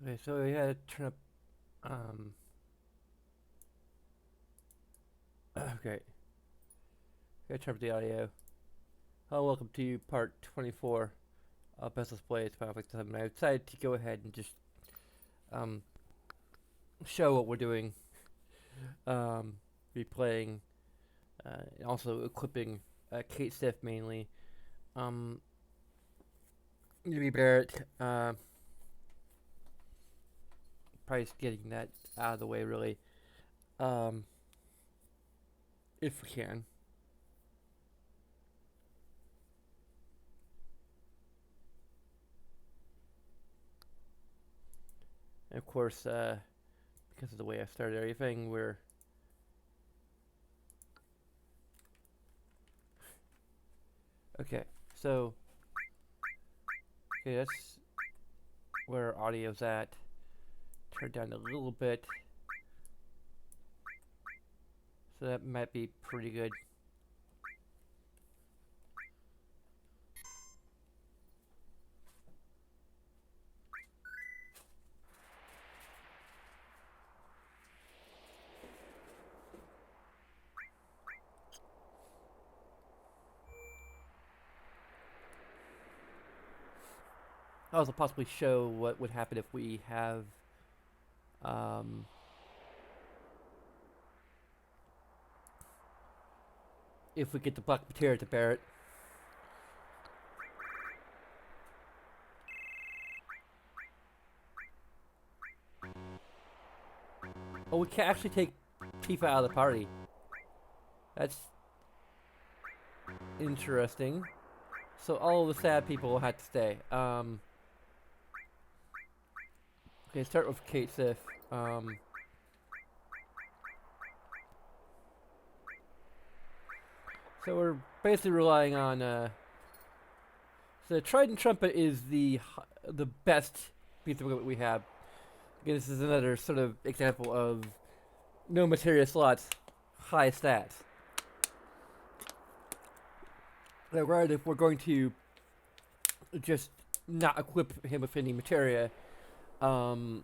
Okay, so we had to turn up. Um, okay, gotta turn up the audio. Hello, welcome to part 24 of Best Let's Play. It's Final Fantasy 7. I decided to go ahead and just um, show what we're doing. Replaying, and also equipping Kate Stiff mainly. Um, Maybe Barrett. Probably just getting that out of the way, really. Um, if we can. And of course, because of the way I started everything, we're okay. So, okay, that's where audio's at. Turn down a little bit, so that might be pretty good. I'll also possibly show what would happen if we have, um, if we get the black materia to Barrett. Oh, we can't actually take Tifa out of the party. That's interesting. So all of the sad people will have to stay. Okay, start with Kate Sif. So we're basically relying on. So the Trident Trumpet is the best piece of equipment we have. Again, this is another sort of example of no materia slots, high stats. Now, granted, if we're going to just not equip him with any materia, um,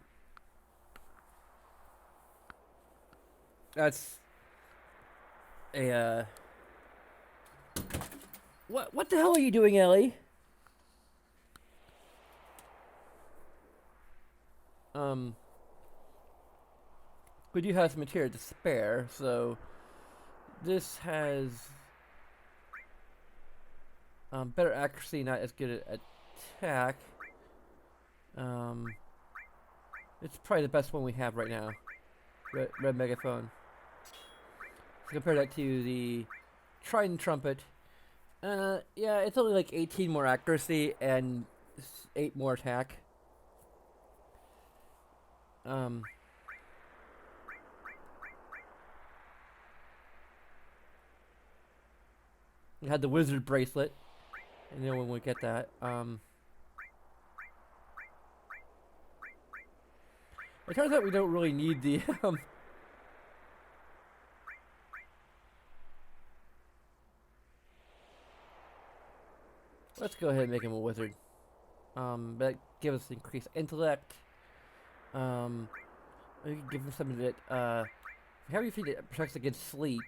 that's a what the hell are you doing, Ellie? Um, we do have some materia to spare, so this has better accuracy, not as good at attack. It's probably the best one we have right now. Red Megaphone. So compare that to the Trident Trumpet. Yeah, it's only like 18 more accuracy and 8 more attack. Um, we had the Wizard Bracelet, and no one would get that. It turns out we don't really need the Let's go ahead and make him a wizard. That gives us increased intellect. Um, we can give him something that how do you think it protects against sleep?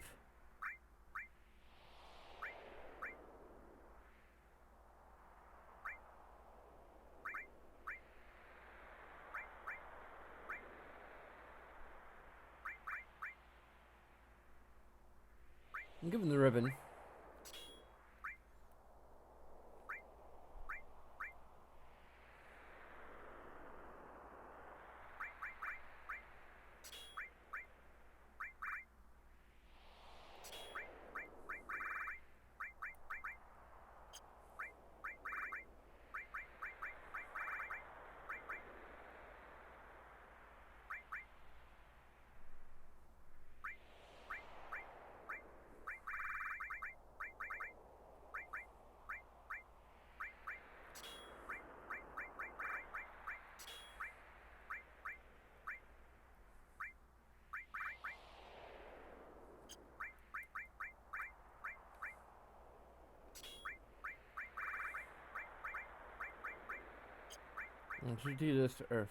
And give him the ribbon. And should do this to Earth.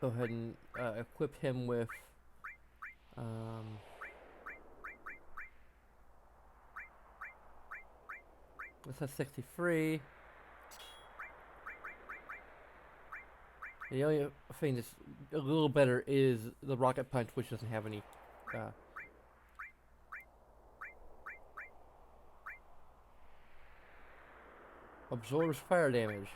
go ahead and equip him with this has 63. The only thing that's a little better is the rocket punch, which doesn't have any absorbs fire damage.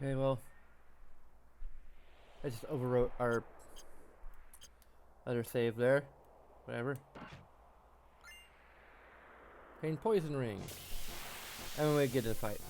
Okay, well, I just overwrote our other save there. Whatever. Pain poison ring. And we get to the fight.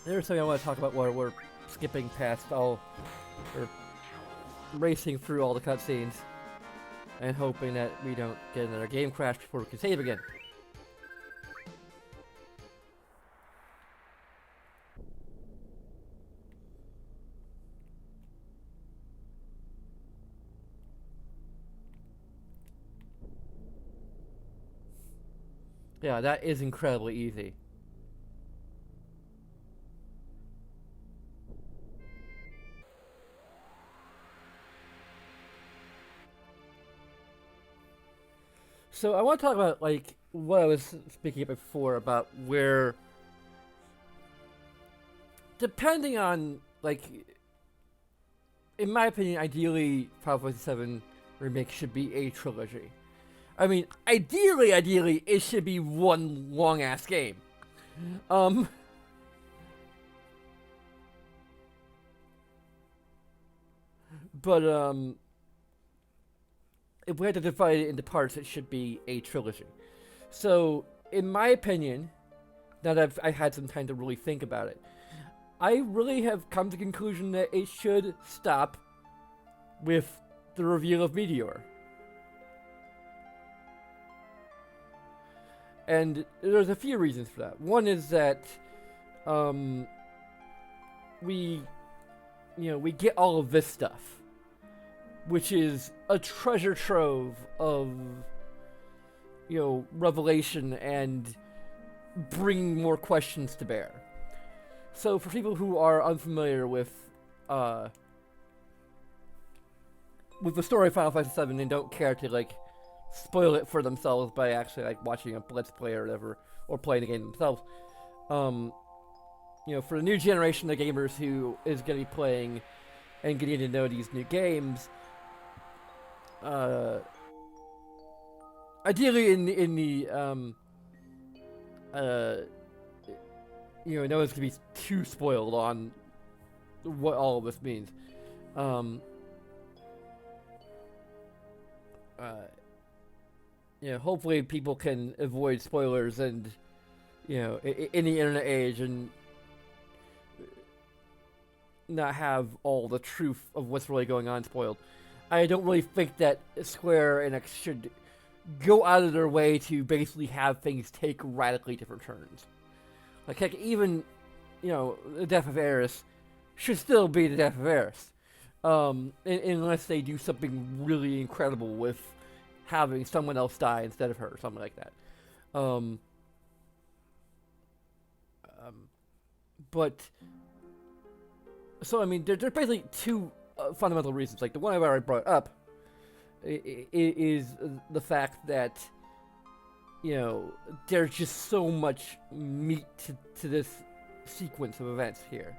There's something I want to talk about where we're skipping past all, or racing through all the cutscenes, and hoping that we don't get another game crash before we can save again. Yeah, that is incredibly easy. So I want to talk about, like, what I was speaking about before, about where, depending on, like, in my opinion, ideally, Final Fantasy VII Remake should be a trilogy. I mean, ideally, it should be one long-ass game. But, if we had to divide it into parts, it should be a trilogy. So, in my opinion, now that I had some time to really think about it, I really have come to the conclusion that it should stop with the reveal of Meteor. And there's a few reasons for that. One is that we get all of this stuff, which is a treasure trove of, revelation and bringing more questions to bear. So for people who are unfamiliar with the story of Final Fantasy VII and don't care to, like, spoil it for themselves by actually, like, watching a Let's Play or whatever, or playing the game themselves, for the new generation of gamers who is going to be playing and getting to know these new games, ideally in the uh, no one's gonna be too spoiled on what all of this means. Um, uh, hopefully people can avoid spoilers and in the internet age and not have all the truth of what's really going on spoiled. I don't really think that Square Enix should go out of their way to basically have things take radically different turns. Like, heck, even, the death of Eris should still be the death of Eris. Unless they do something really incredible with having someone else die instead of her, or something like that. But, so, I mean, there's basically two fundamental reasons. Like, the one I've already brought up is the fact that, there's just so much meat to this sequence of events here.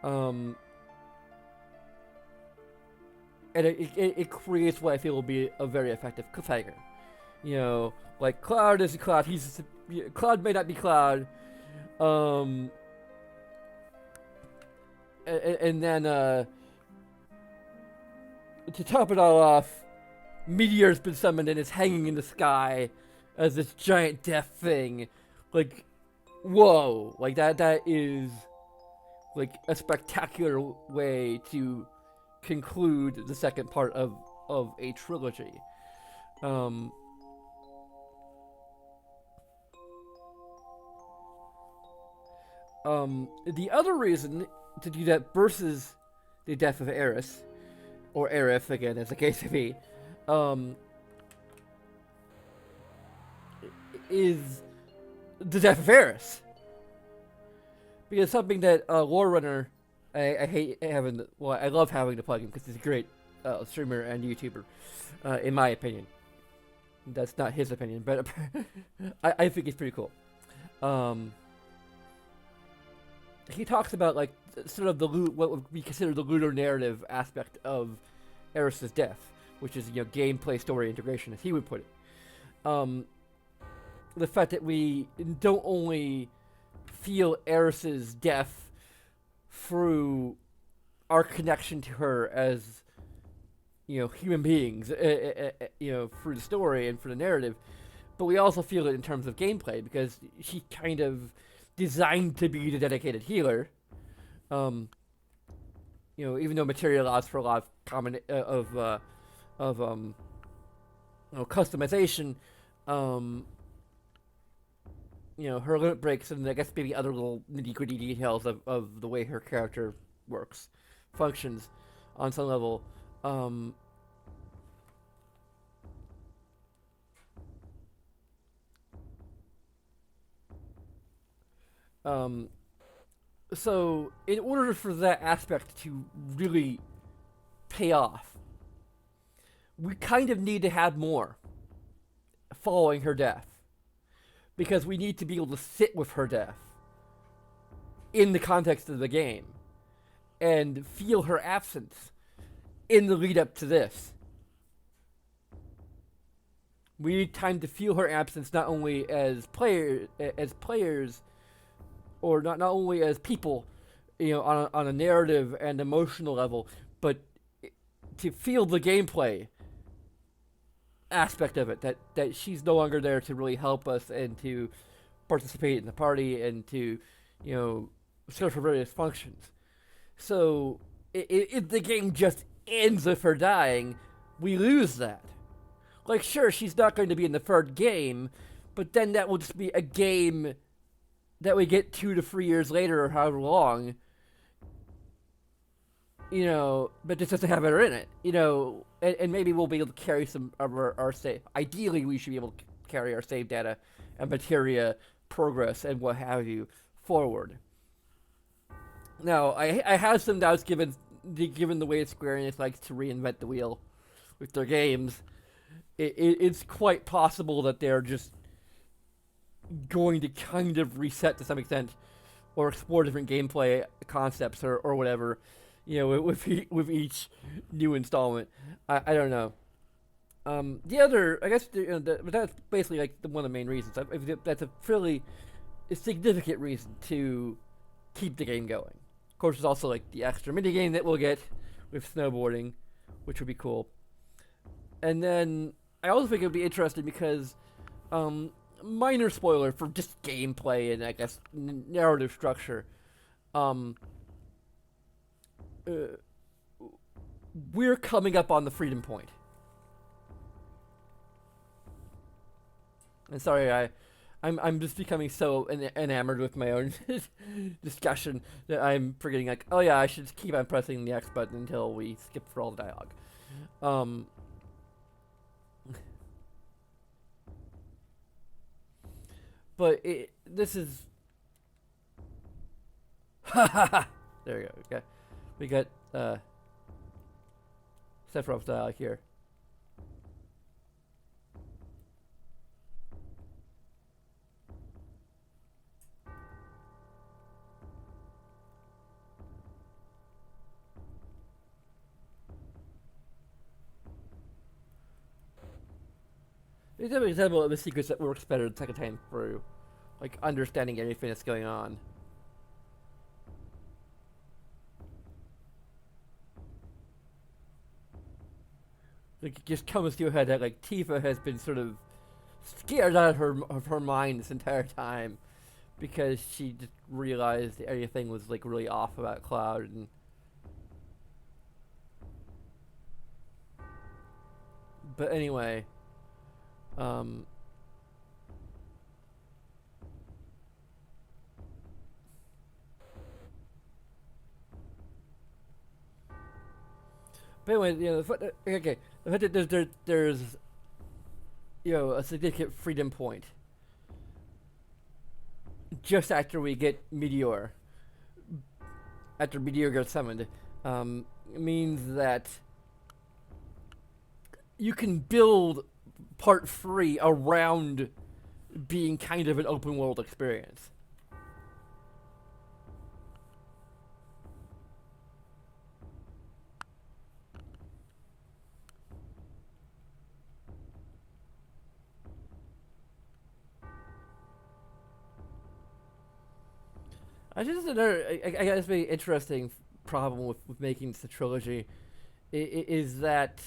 And it creates what I feel will be a very effective cliffhanger. Like, Cloud isn't Cloud. Cloud may not be Cloud. And then, to top it all off, Meteor's been summoned and is hanging in the sky as this giant death thing. Like, whoa. Like, that is, like, a spectacular way to conclude the second part of a trilogy. The other reason to do that versus the death of Eris, or Aerith again, as the case may be, is the death of Eris. Because something that Lore Runner, I hate having, I love having to plug him because he's a great streamer and YouTuber, in my opinion. That's not his opinion, but I think he's pretty cool. He talks about, like, sort of what would be considered the lunar narrative aspect of Eris's death, which is, gameplay story integration, as he would put it. The fact that we don't only feel Eris's death through our connection to her as, human beings, through the story and for the narrative, but we also feel it in terms of gameplay, because she kind of designed to be the dedicated healer. Even though materia allows for a lot of customization, her limit breaks, and I guess maybe other little nitty-gritty details of the way her character works, functions on some level. So, in order for that aspect to really pay off, we kind of need to have more following her death. Because we need to be able to sit with her death in the context of the game and feel her absence in the lead up to this. We need time to feel her absence not only as players, or not only as people, on a narrative and emotional level, but to feel the gameplay aspect of it, that she's no longer there to really help us and to participate in the party and to, serve her various functions. So, if the game just ends with her dying, we lose that. Like, sure, she's not going to be in the third game, but then that will just be a game that we get 2 to 3 years later, or however long, but just doesn't have her in it, and maybe we'll be able to carry some of our save. Ideally, we should be able to carry our save data and materia progress and what have you forward. Now, I have some doubts given the way Square Enix likes to reinvent the wheel with their games. It's quite possible that they're just going to kind of reset to some extent, or explore different gameplay concepts or whatever, with each new installment. I don't know. The other, I guess, but that's basically like one of the main reasons. That's a fairly significant reason to keep the game going. Of course, there's also like the extra mini game that we'll get with snowboarding, which would be cool. And then I also think it would be interesting because, minor spoiler for just gameplay and I guess narrative structure. Uh, we're coming up on the freedom point. And sorry, I'm just becoming so enamored with my own discussion that I'm forgetting, like, oh yeah, I should keep on pressing the X button until we skip through all the dialogue. But this is... there we go. Okay. We got Sephiroth's dialogue here. It's an example of a sequence that works better the second time through, like understanding everything that's going on. Like, it just comes to your head that like Tifa has been sort of scared out of her mind this entire time because she just realized everything was like really off about Cloud. And but anyway, but anyway, you know, okay, the fact that there's you know a significant freedom point just after we get Meteor, after Meteor gets summoned, means that you can build Part 3 around being kind of an open world experience. I just another I guess very interesting problem with making this a trilogy is that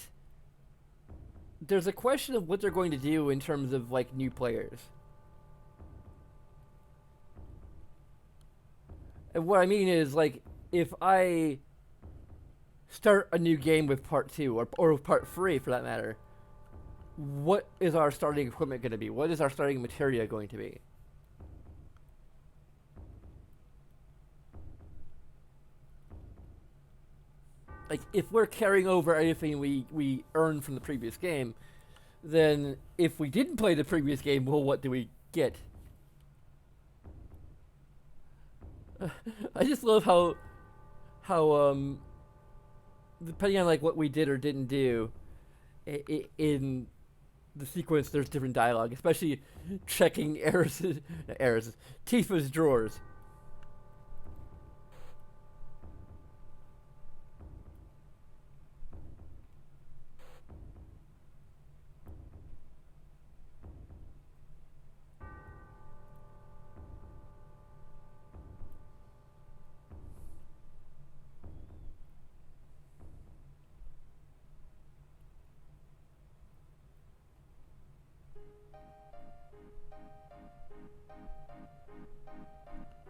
there's a question of what they're going to do in terms of like new players. And what I mean is like if I start a new game with part 2 or part 3 for that matter, what is our starting equipment going to be? What is our starting materia going to be? Like, if we're carrying over everything we earned from the previous game, then if we didn't play the previous game, well, what do we get? I just love how depending on like what we did or didn't do in the sequence, there's different dialogue, especially checking Tifa's drawers.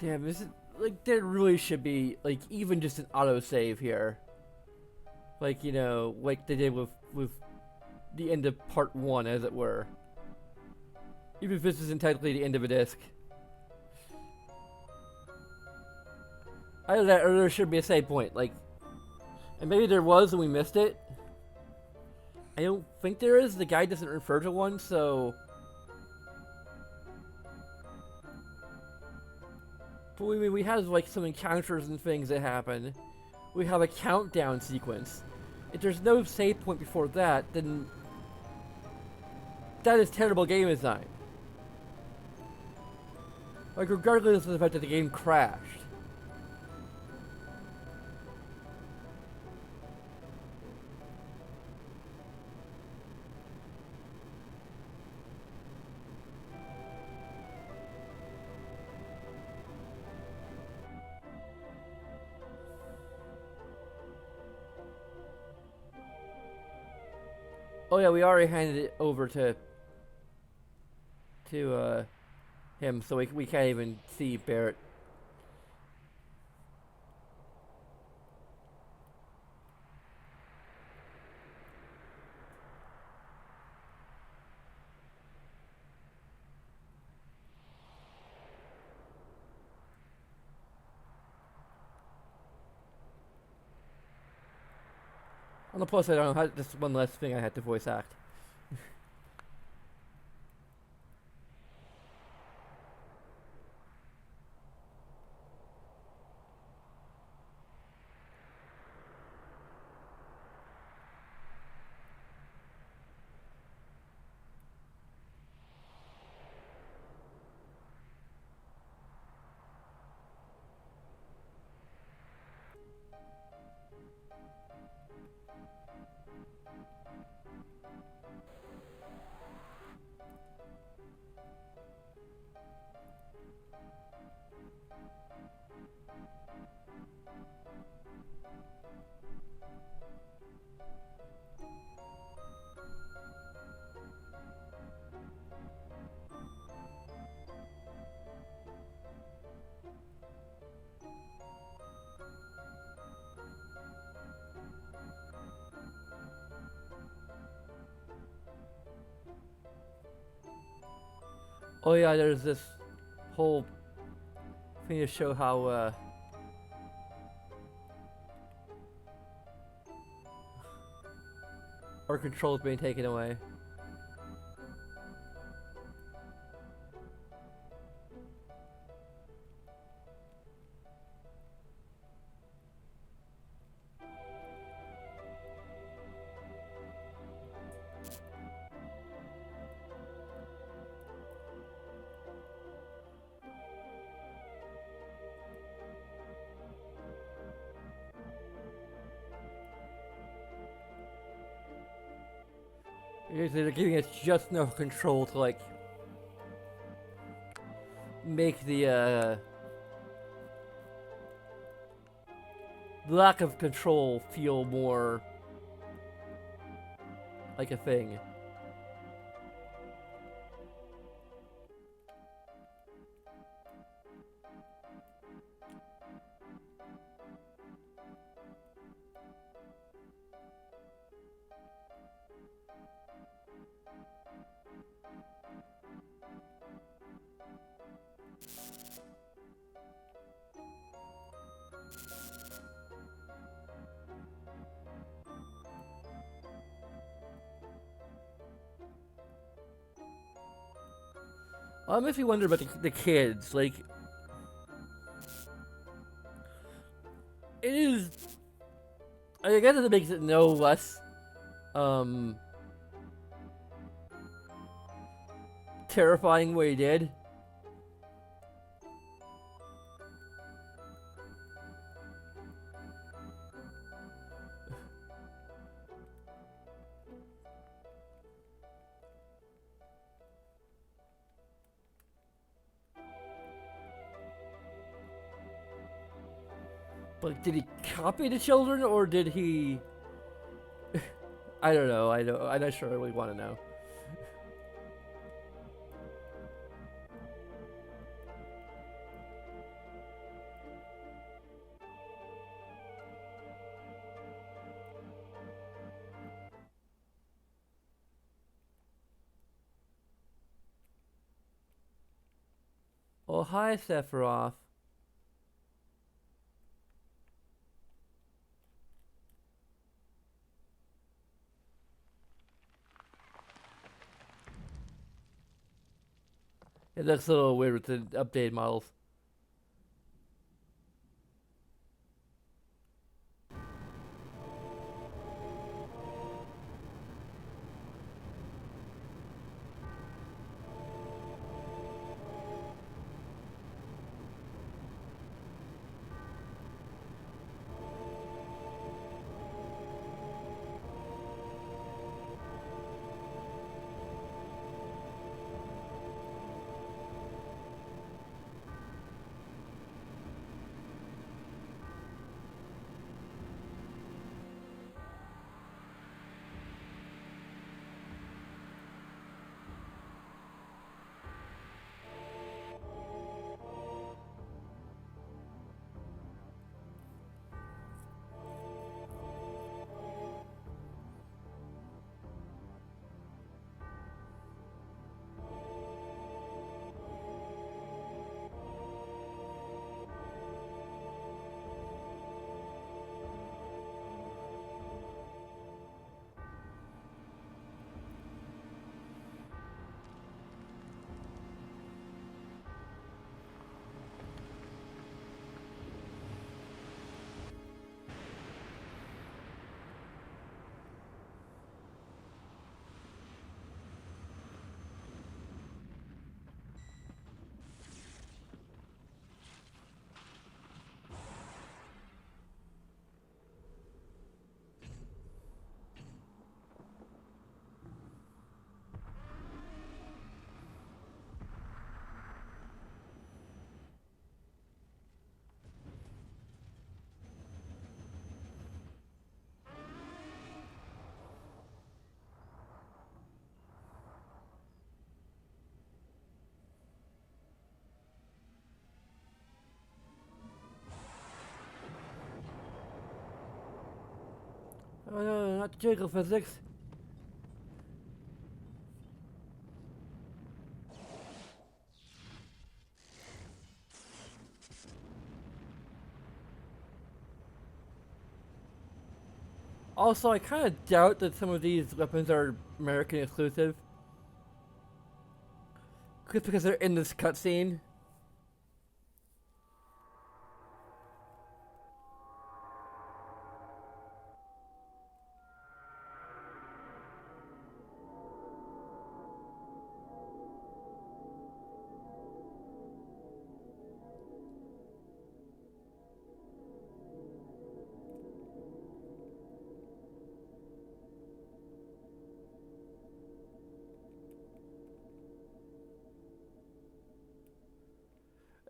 Damn, this is like there really should be like even just an autosave here. Like, you know, like they did with the end of part 1, as it were. Even if this isn't technically the end of a disc. Either that or there should be a save point, like, and maybe there was and we missed it. I don't think there is. The guide doesn't refer to one, so. But we have like some encounters and things that happen. We have a countdown sequence. If there's no save point before that, then that is terrible game design. Like, regardless of the fact that the game crashed. Oh yeah, we already handed it over to him, so we can't even see Barrett. On the plus side, I don't have just one less thing I had to voice act. Oh yeah, there's this whole thing to show how our control is being taken away. Because they're giving us just enough control to like make the lack of control feel more like a thing. If you wonder about the kids, like, it is, I guess it makes it no less, terrifying what he did. But did he copy the children, or did he? I don't know. I'm not sure. I really want to know. Oh, hi, Sephiroth. It looks a little weird with the updated models. Oh no, not the jiggle physics. Also, I kind of doubt that some of these weapons are American exclusive. Just because they're in this cutscene.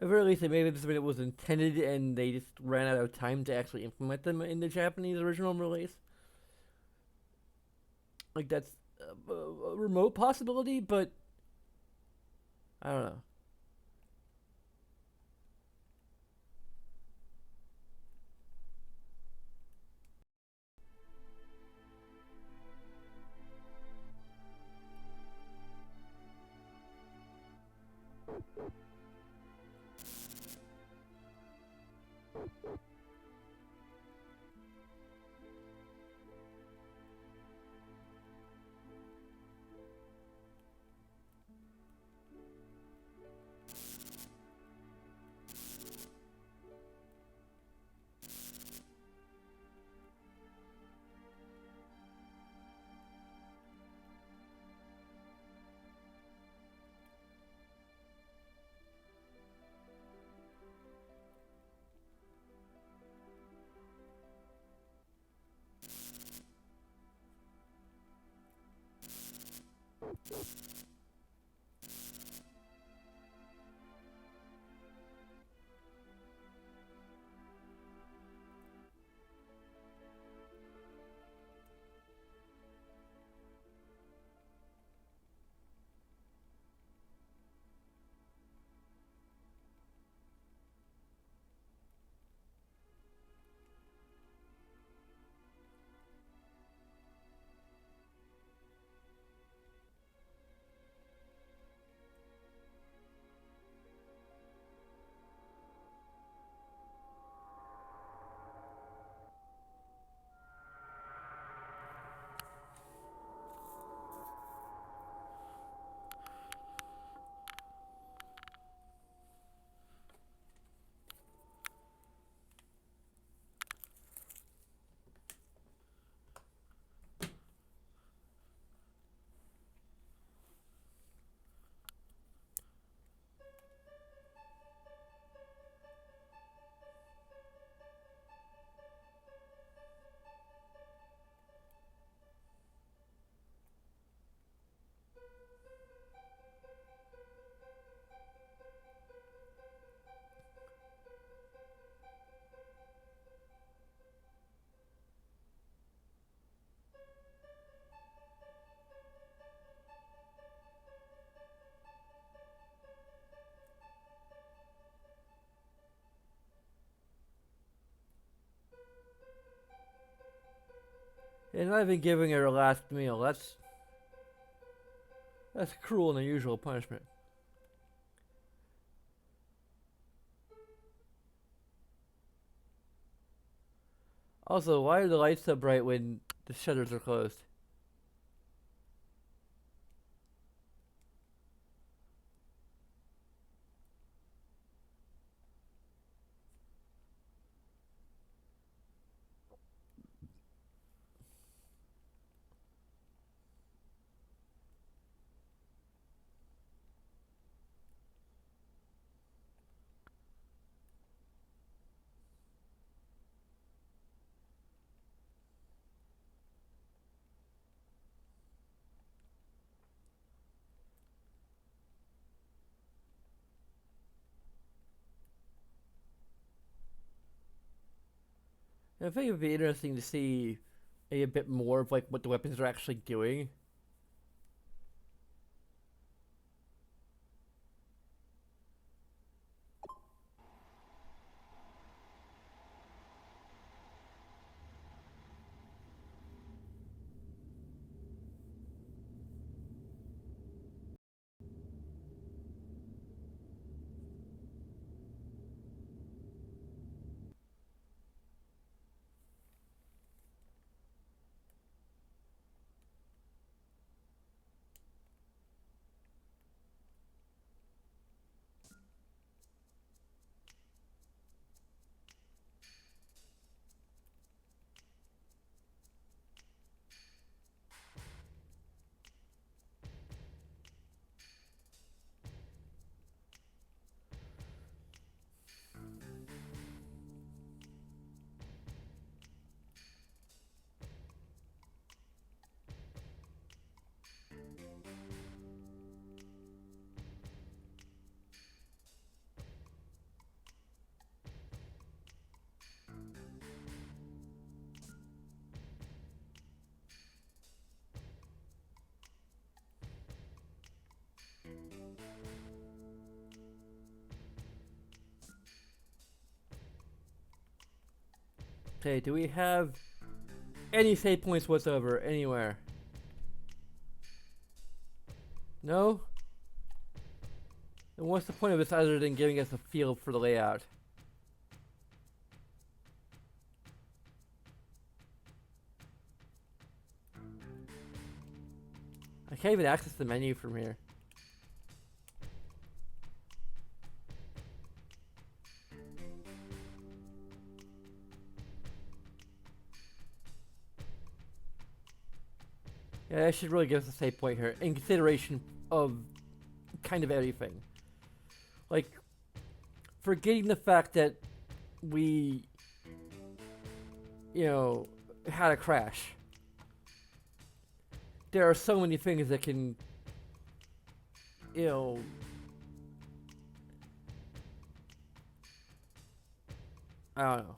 At the very least, maybe this it was intended and they just ran out of time to actually implement them in the Japanese original release. Like, that's a remote possibility, but I don't know. And not even giving her a last meal. That's cruel and unusual punishment. Also, why are the lights so bright when the shutters are closed? And I think it would be interesting to see a bit more of like what the weapons are actually doing. Okay, do we have any save points whatsoever anywhere? No? And what's the point of this other than giving us a feel for the layout? I can't even access the menu from here. Yeah, I should really give us a save point here in consideration of kind of everything. Like, forgetting the fact that we, you know, had a crash. There are so many things that can, you know, I don't know.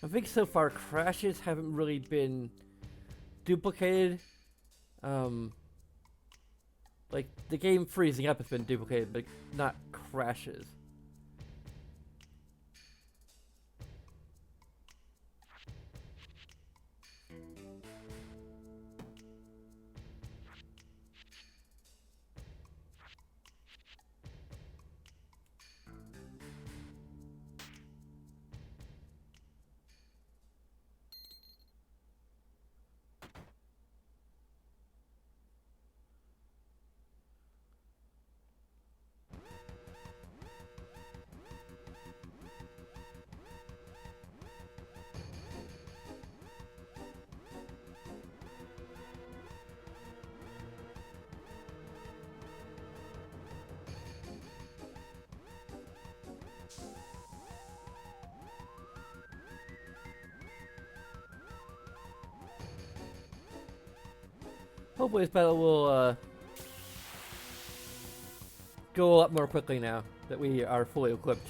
I think so far crashes haven't really been duplicated. Like the game freezing up has been duplicated, but not crashes. Hopefully this battle will go a lot more quickly now that we are fully equipped.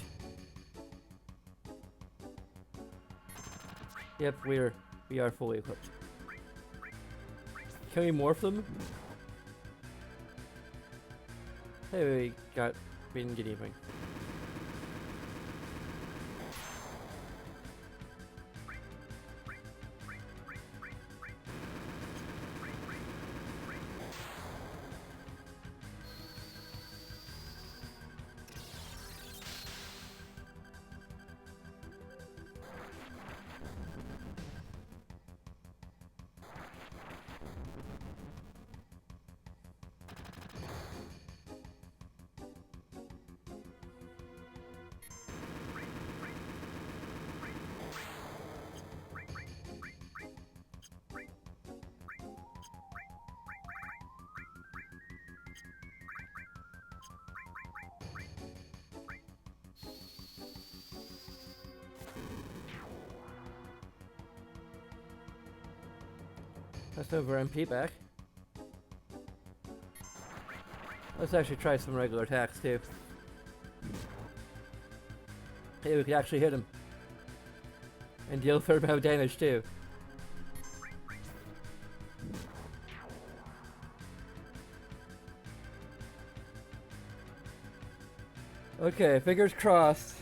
Yep, we are fully equipped. Can we morph them? Hey, we didn't get anything. Let's over MP back. Let's actually try some regular attacks too. Hey, we could actually hit him. And deal a fair amount of damage too. Okay, fingers crossed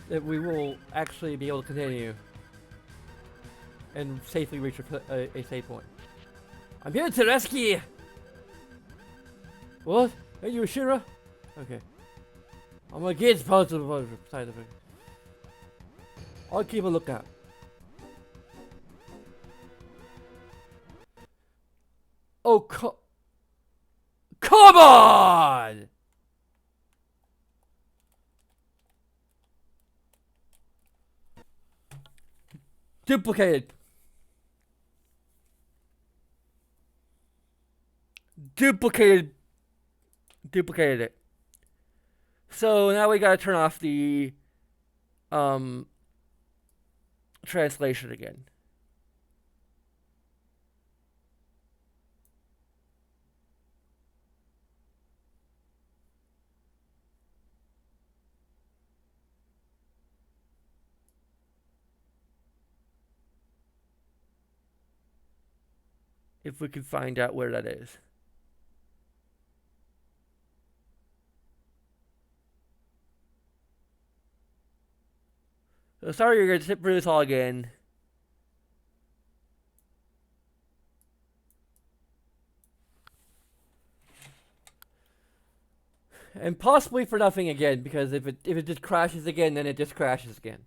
that we will actually be able to continue and safely reach a save point. I'm here to rescue! What? Are you Shira? Okay. I'm against positive side effect. I'll keep a lookout. Oh, come on! Duplicated. Duplicated it. So now we gotta turn off the translation again. If we could find out where that is. So sorry you're going to sit through this all again. And possibly for nothing again, because if it just crashes again, then it just crashes again.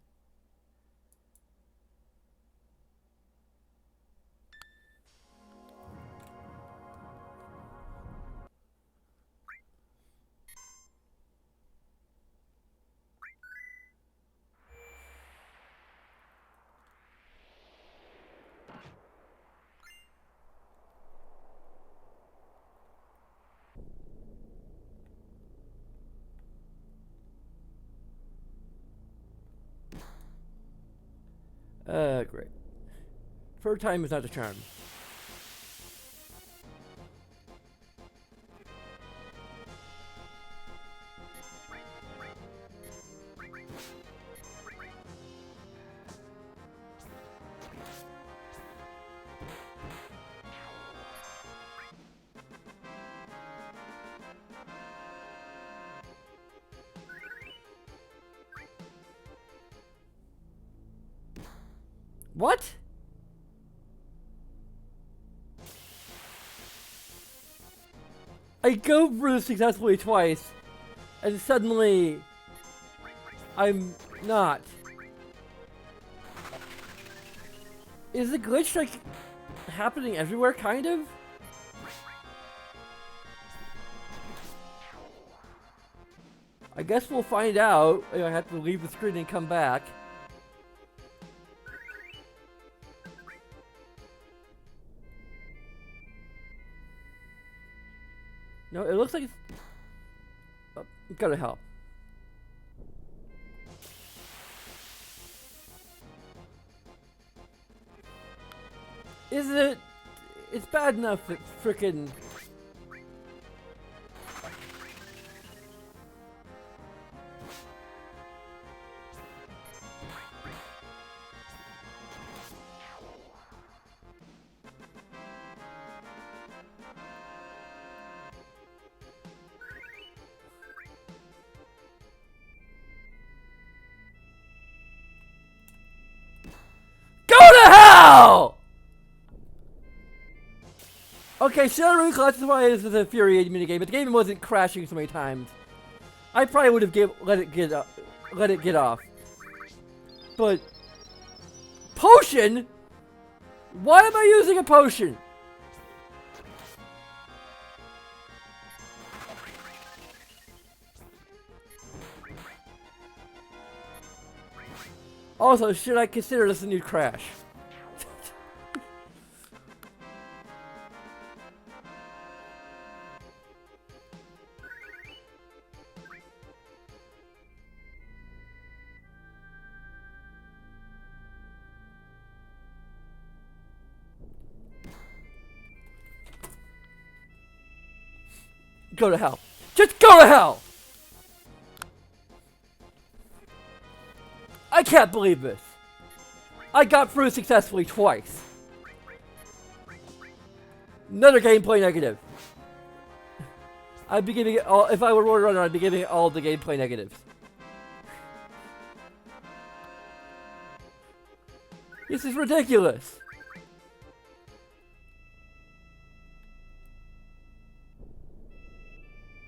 Great. Third time is not the charm. What? I go through successfully twice, and suddenly I'm not. Is the glitch like happening everywhere, kind of? I guess we'll find out. I have to leave the screen and come back. No, it looks like it's... Oh, gotta help. Is it... It's bad enough that frickin'... Go to hell! Okay, Shadow classify it as an infuriating minigame, but the game wasn't crashing so many times. I probably would have let it get off. But potion? Why am I using a potion? Also, should I consider this a new crash? Go to hell. Just go to hell! I can't believe this. I got through successfully twice. Another gameplay negative. I'd be giving it all, if I were Roadrunner, I'd be giving it all the gameplay negatives. This is ridiculous.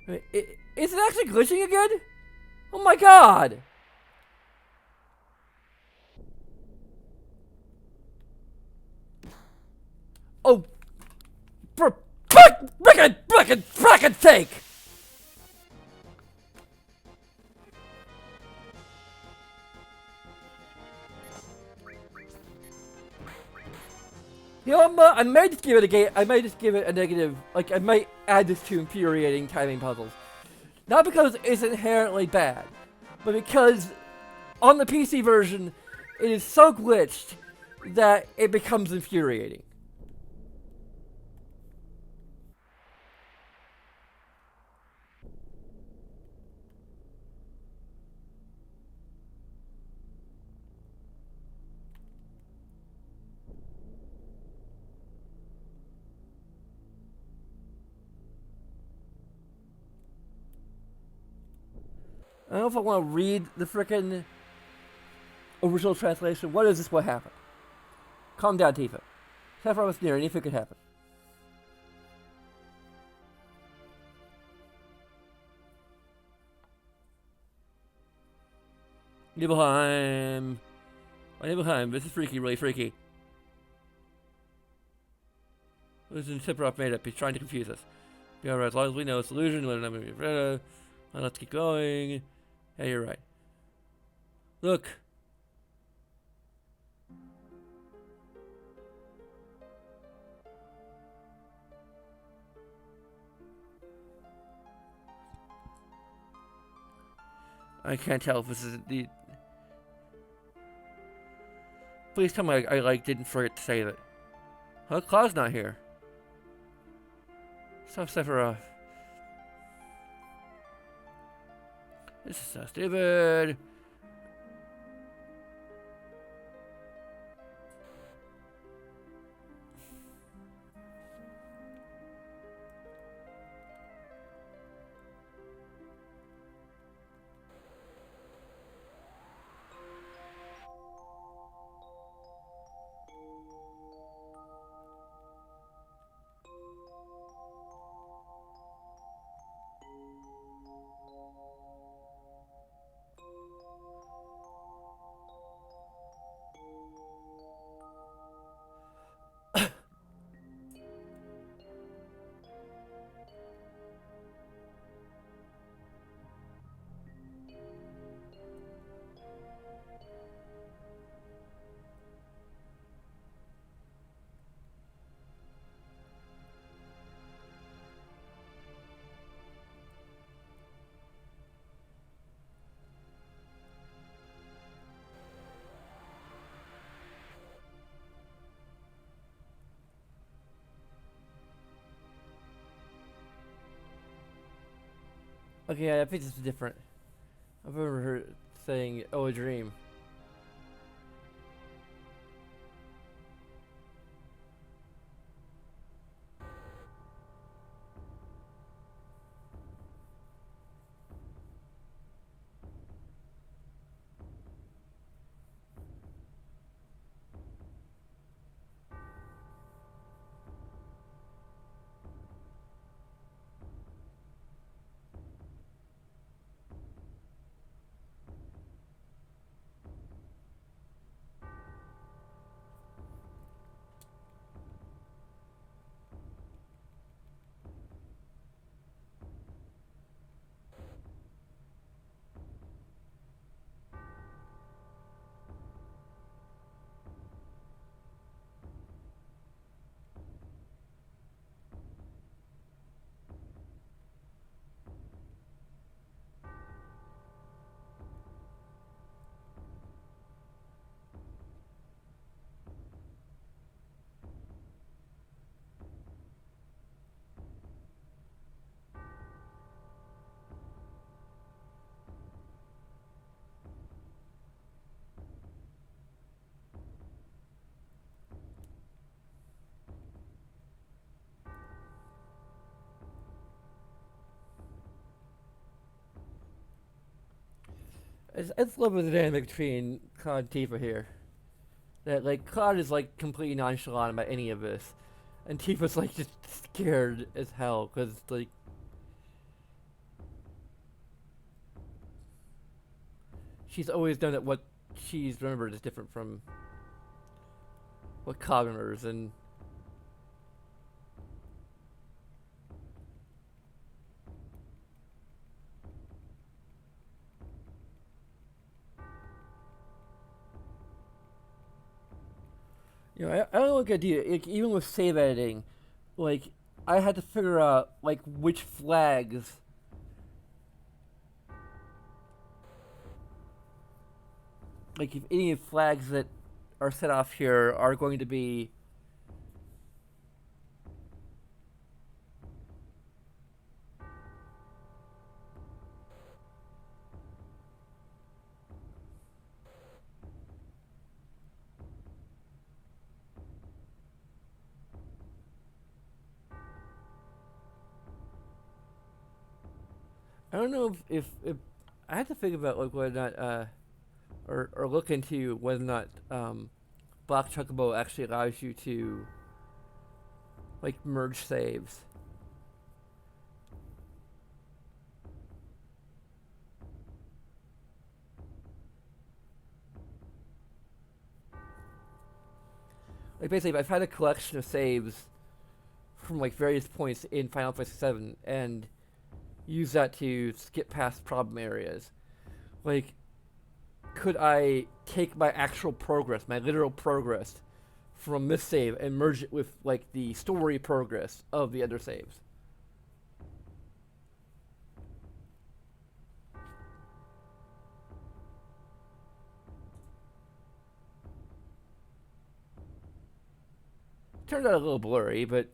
Wait, is it actually glitching again? Oh my god! Oh, for frickin' sake! You know, I might just give it a game. I might just give it a negative. Like, I might add this to infuriating timing puzzles. Not because it's inherently bad, but because on the PC version, it is so glitched that it becomes infuriating. I don't know if I want to read the frickin' original translation. What is this? What happened? Calm down, Tifa. Sephiroth was near. Anything could happen. Nibelheim. Oh, Nibelheim. This is freaky, really freaky. This is Sephiroth made up. He's trying to confuse us. Yeah, right. As long as we know it's illusion, let's keep going. Yeah, you're right. Look. I can't tell if this is the. Please tell me I didn't forget to say that. Huh? Claw's not here. Stop Sephiroth. This is so stupid. Okay, yeah, I think this is different. I've ever heard saying, "Oh, a dream." It's love with the dynamic between Cloud and Tifa here. That like Cloud is like completely nonchalant about any of this, and Tifa's like just scared as hell because like she's always done it. What she's remembered is different from what Cloud remembers, and you know I don't know what I do. Like, even with save editing, like I had to figure out like which flags like if any flags that are set off here are going to be I don't know if I had to think about like whether or not or look into whether or not Block Chuckable actually allows you to like merge saves. Like basically, if I've had a collection of saves from like various points in Final Fantasy VII and use that to skip past problem areas, like could I take my actual progress, my literal progress, from this save and merge it with like the story progress of the other saves? Turned out a little blurry, but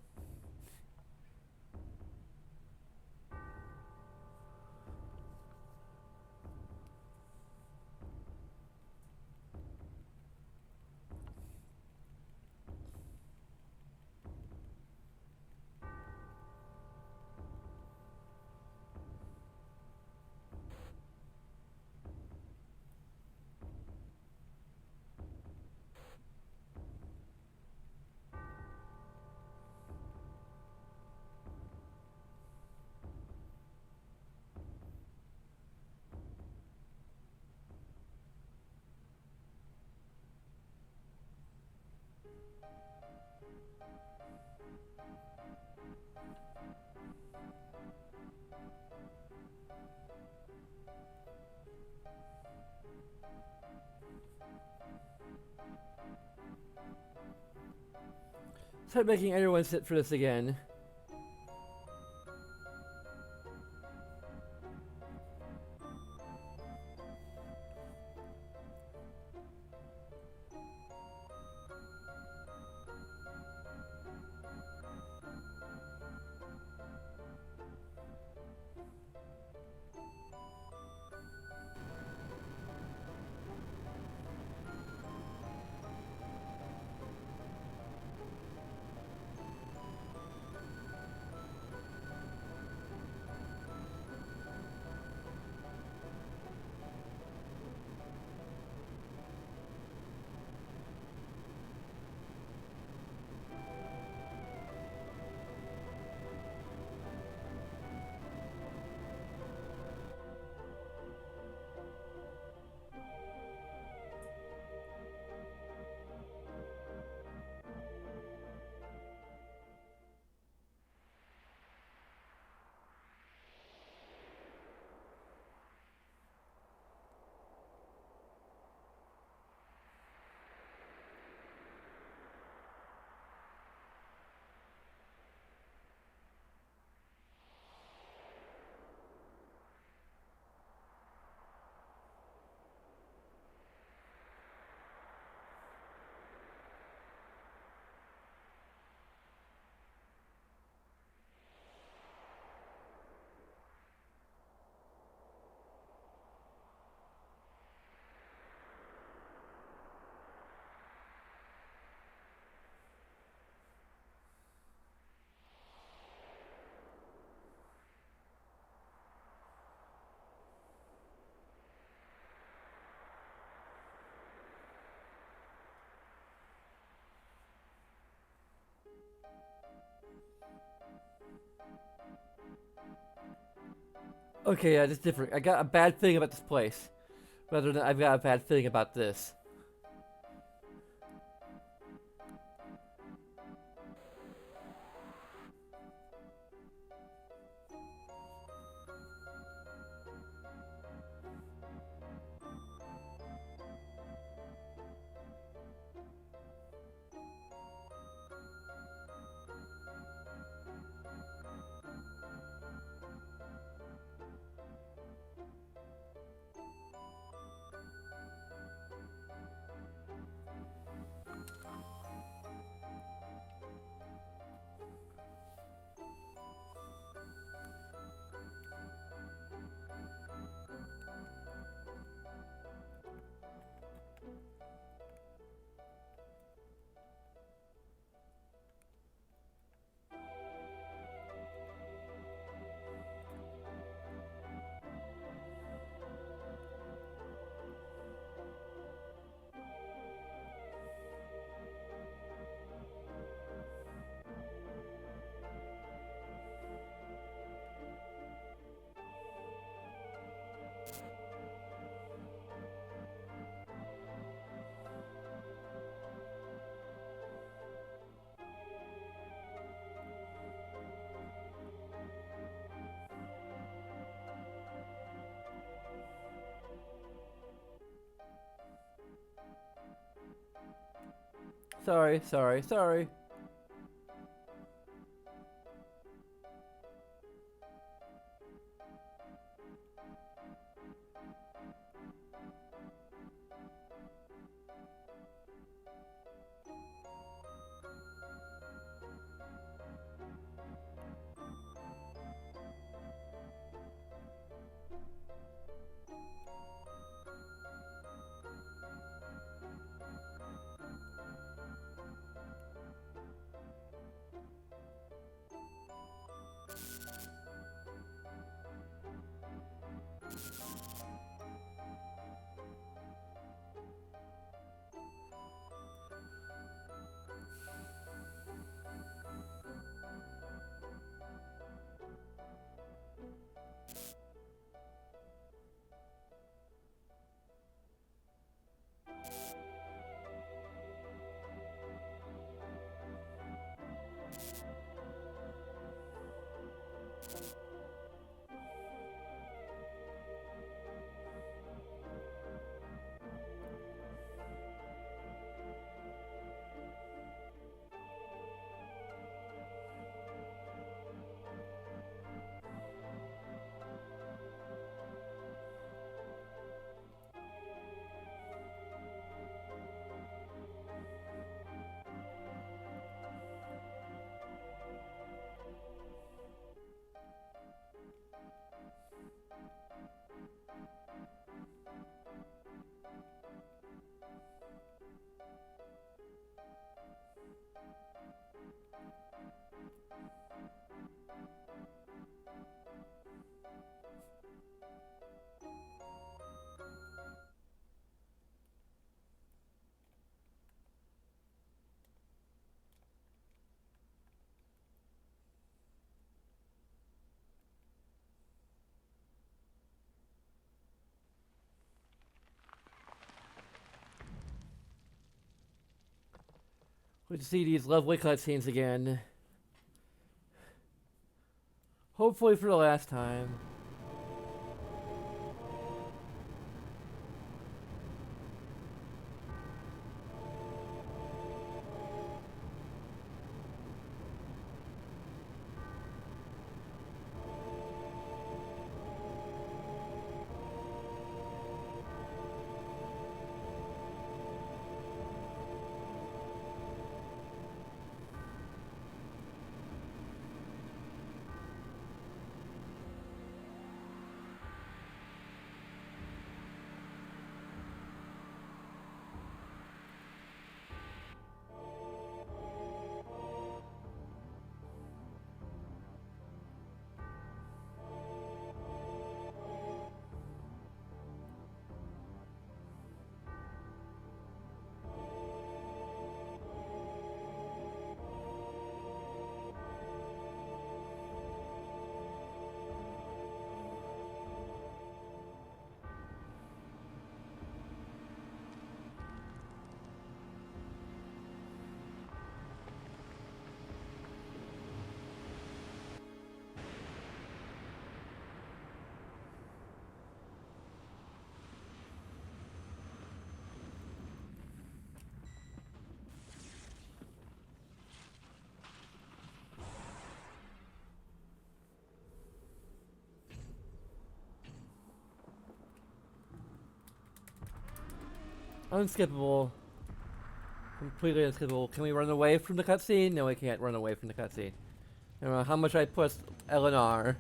start making everyone sit for this again. Okay, yeah, it's different. I got a bad thing about this place, rather than I've got a bad thing about this. Sorry, sorry, sorry. Good to see these lovely cutscenes again. Hopefully for the last time. Unskippable. Completely unskippable. Can we run away from the cutscene? No, we can't run away from the cutscene. I don't know how much I pushed Eleanor.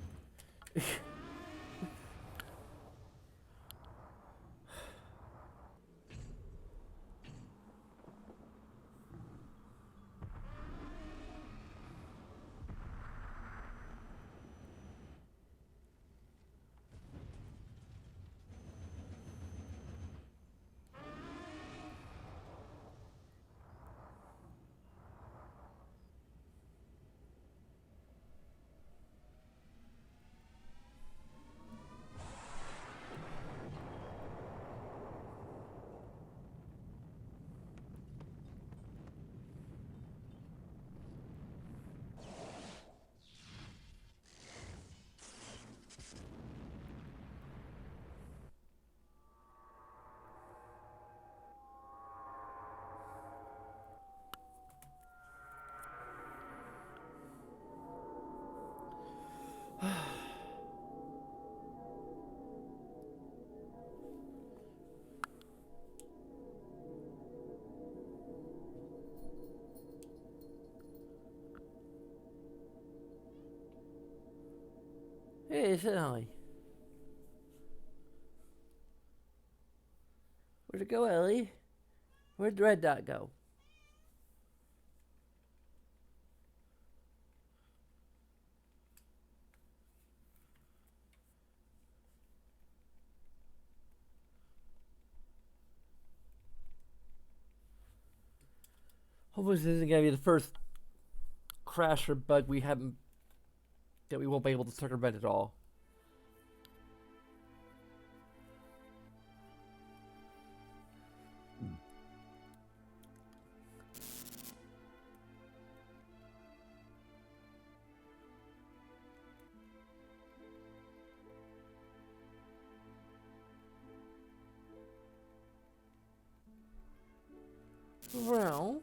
Hey, it's Ellie. Where'd it go, Ellie? Where'd the red dot go? Hopefully this isn't gonna be the first crash or bug we haven't that we won't be able to circumvent at all. Well,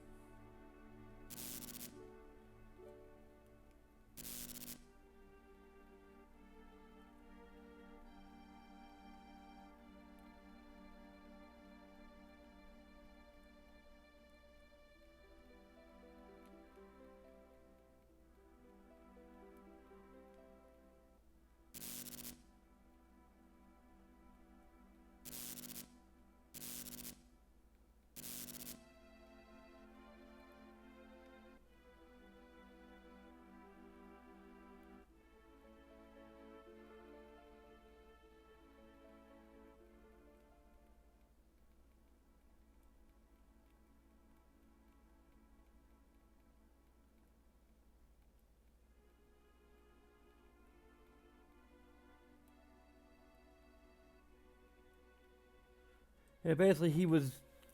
yeah, basically he was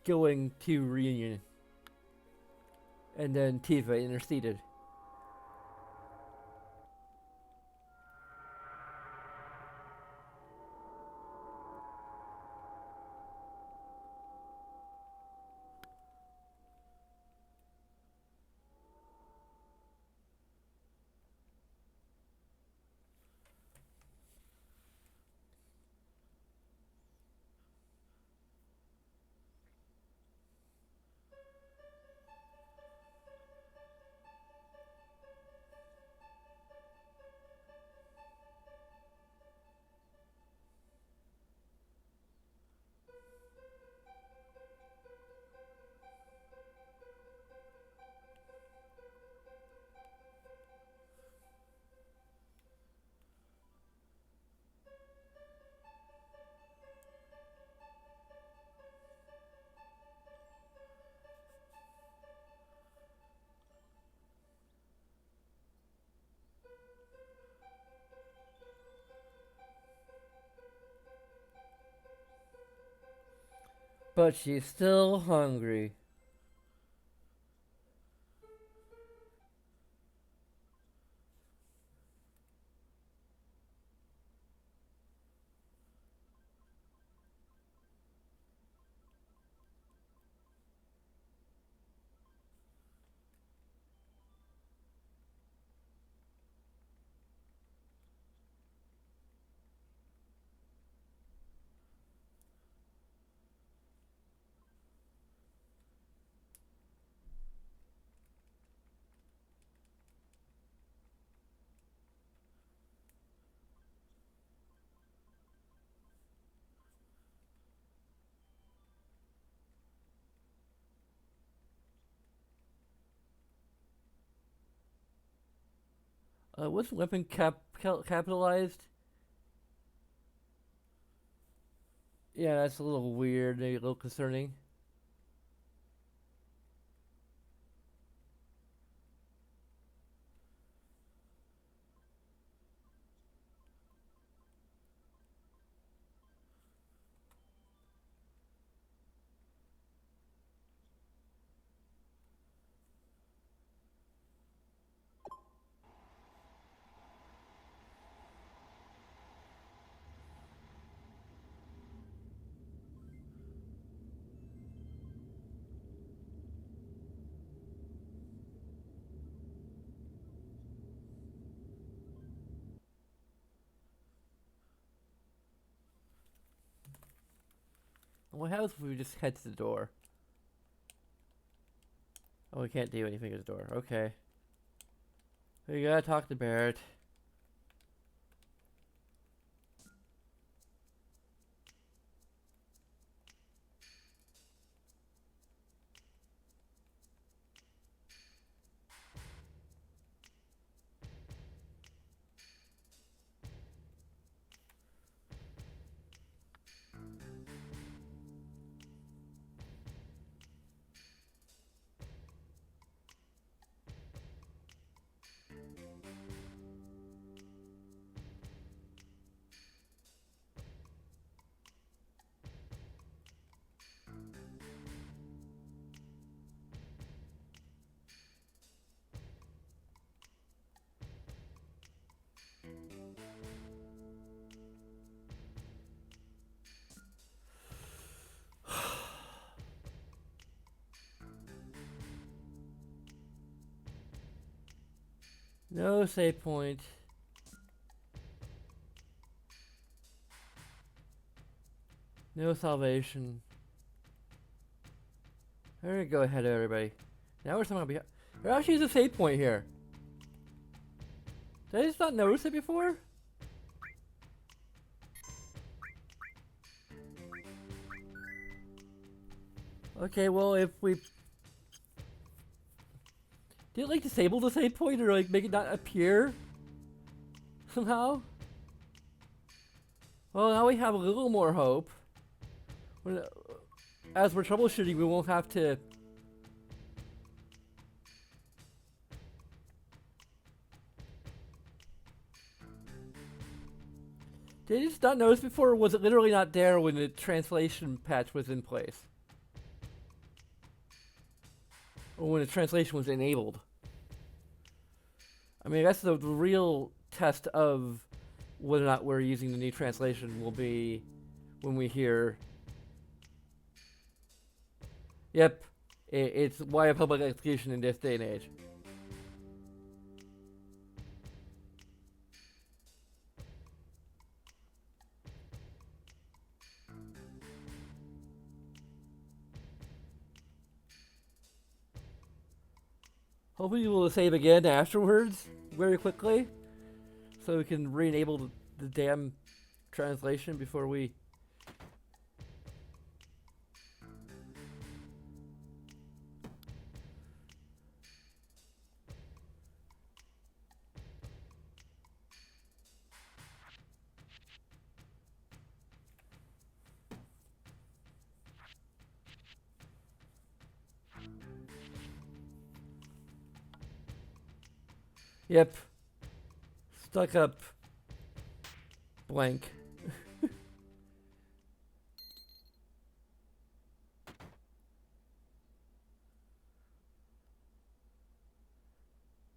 going to reunion, and then Tifa interceded. But she's still hungry. Was weapon capitalized? Yeah, that's a little weird, maybe a little concerning. What happens if we just head to the door? Oh, we can't do anything at the door. Okay. We gotta talk to Barrett. No save point. No salvation. There we go ahead of everybody. Now we're somehow behind. There actually is a save point here. Did I just not notice it before? Okay, well if we... Did it like disable the save point or like make it not appear? Somehow? Well, now we have a little more hope. As we're troubleshooting, we won't have to... Did you just not notice before, or was it literally not there when the translation patch was in place? Or when the translation was enabled? I mean, that's the real test of whether or not we're using the new translation will be when we hear... Yep, it's why a public execution in this day and age. Hopefully we'll save again afterwards, very quickly, so we can re-enable the damn translation before we... Yep. Stuck up. Blank.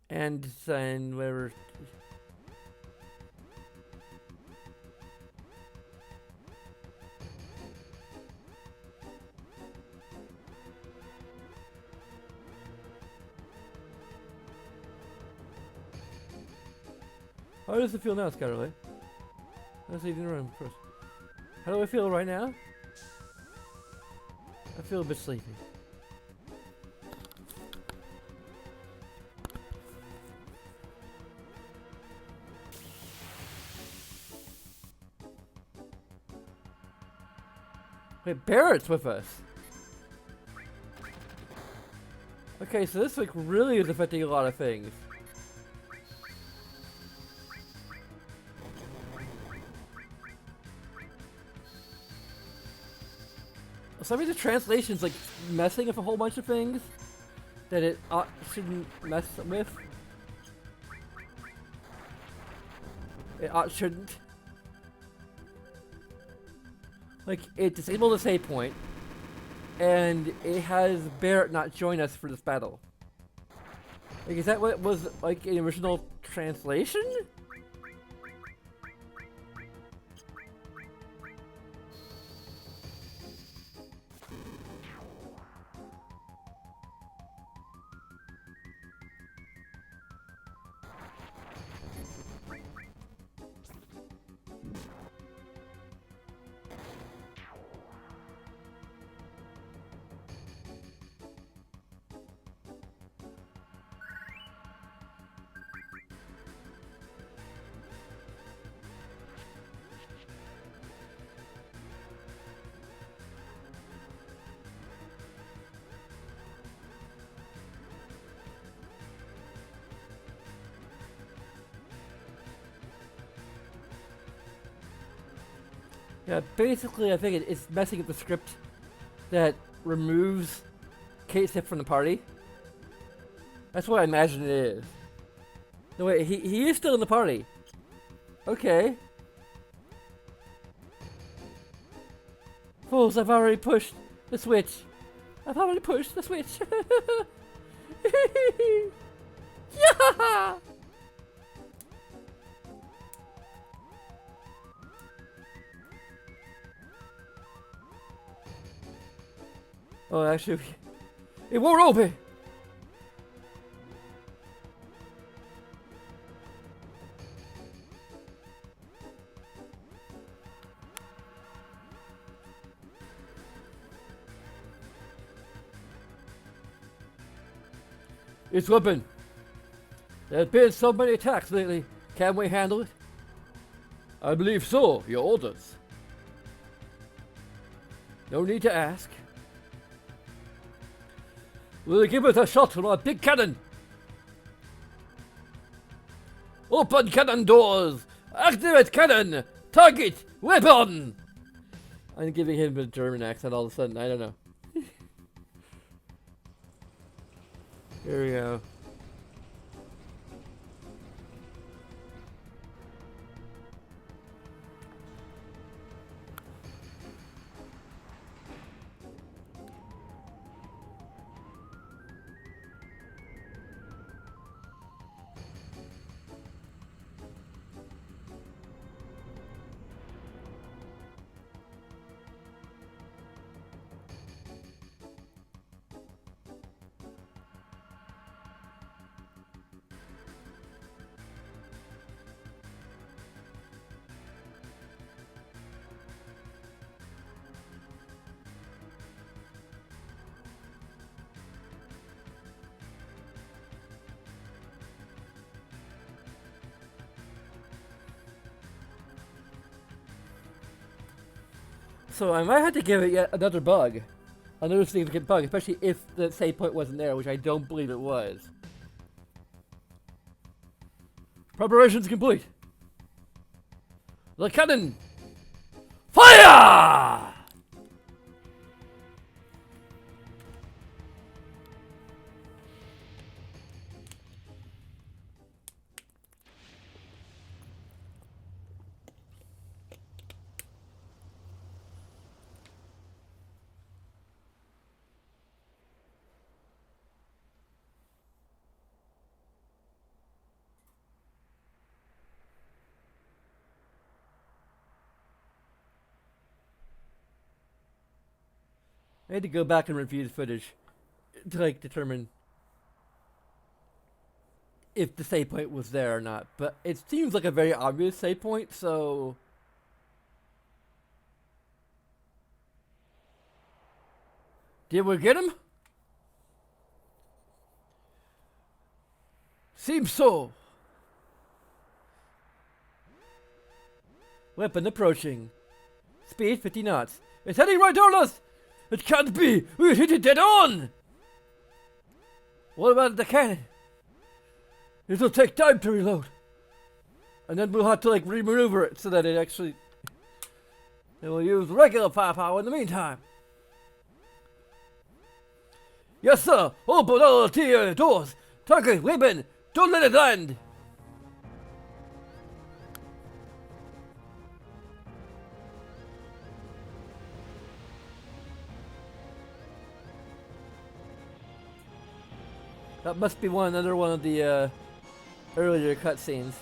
And then whatever. How does it feel now, Skylarly? Let's leave the room first. How do I feel right now? I feel a bit sleepy. Wait, Barrett's with us. Okay, so this like really is affecting a lot of things. Some of the translation's like messing with a whole bunch of things that it shouldn't mess with. It shouldn't. Like, it disabled the save point, and it has Barrett not join us for this battle. Like, is that what was like in the original translation? Yeah, basically I think it's messing up the script that removes Kate Sip from the party. That's what I imagine it is. No wait, he is still in the party. Okay. Fools, I've already pushed the switch. I've already pushed the switch. Yeah! Oh, actually, it won't open. Its weapon. There have been so many attacks lately. Can we handle it? I believe so. Your orders. No need to ask. We'll give it a shot from our big cannon. Open cannon doors. Activate cannon. Target. Weapon. I'm giving him a German accent all of a sudden. I don't know. Here we go. So I might have to give it yet another bug. Another significant bug, especially if the save point wasn't there, which I don't believe it was. Preparations complete. The cannon! Fire! I had to go back and review the footage to like determine if the save point was there or not. But it seems like a very obvious save point, so did we get him? Seems so. Weapon approaching. Speed 50 knots. It's heading right toward us! It can't be! We hit it dead on! What about the cannon? It'll take time to reload. And then we'll have to like re-maneuver it so that it actually... And we'll use regular firepower in the meantime. Yes sir! Open all the doors! Target, weapon! Don't let it land! That must be another one of the earlier cutscenes.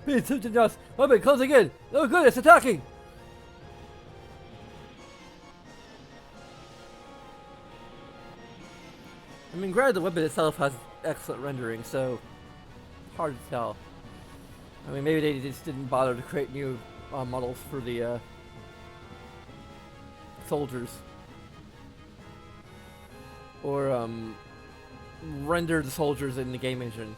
Please, something else. Weapon closing in. Oh, good, it's attacking. I mean, granted, the weapon itself has excellent rendering, so hard to tell. I mean, maybe they just didn't bother to create new models for the soldiers. Or render the soldiers in the game engine.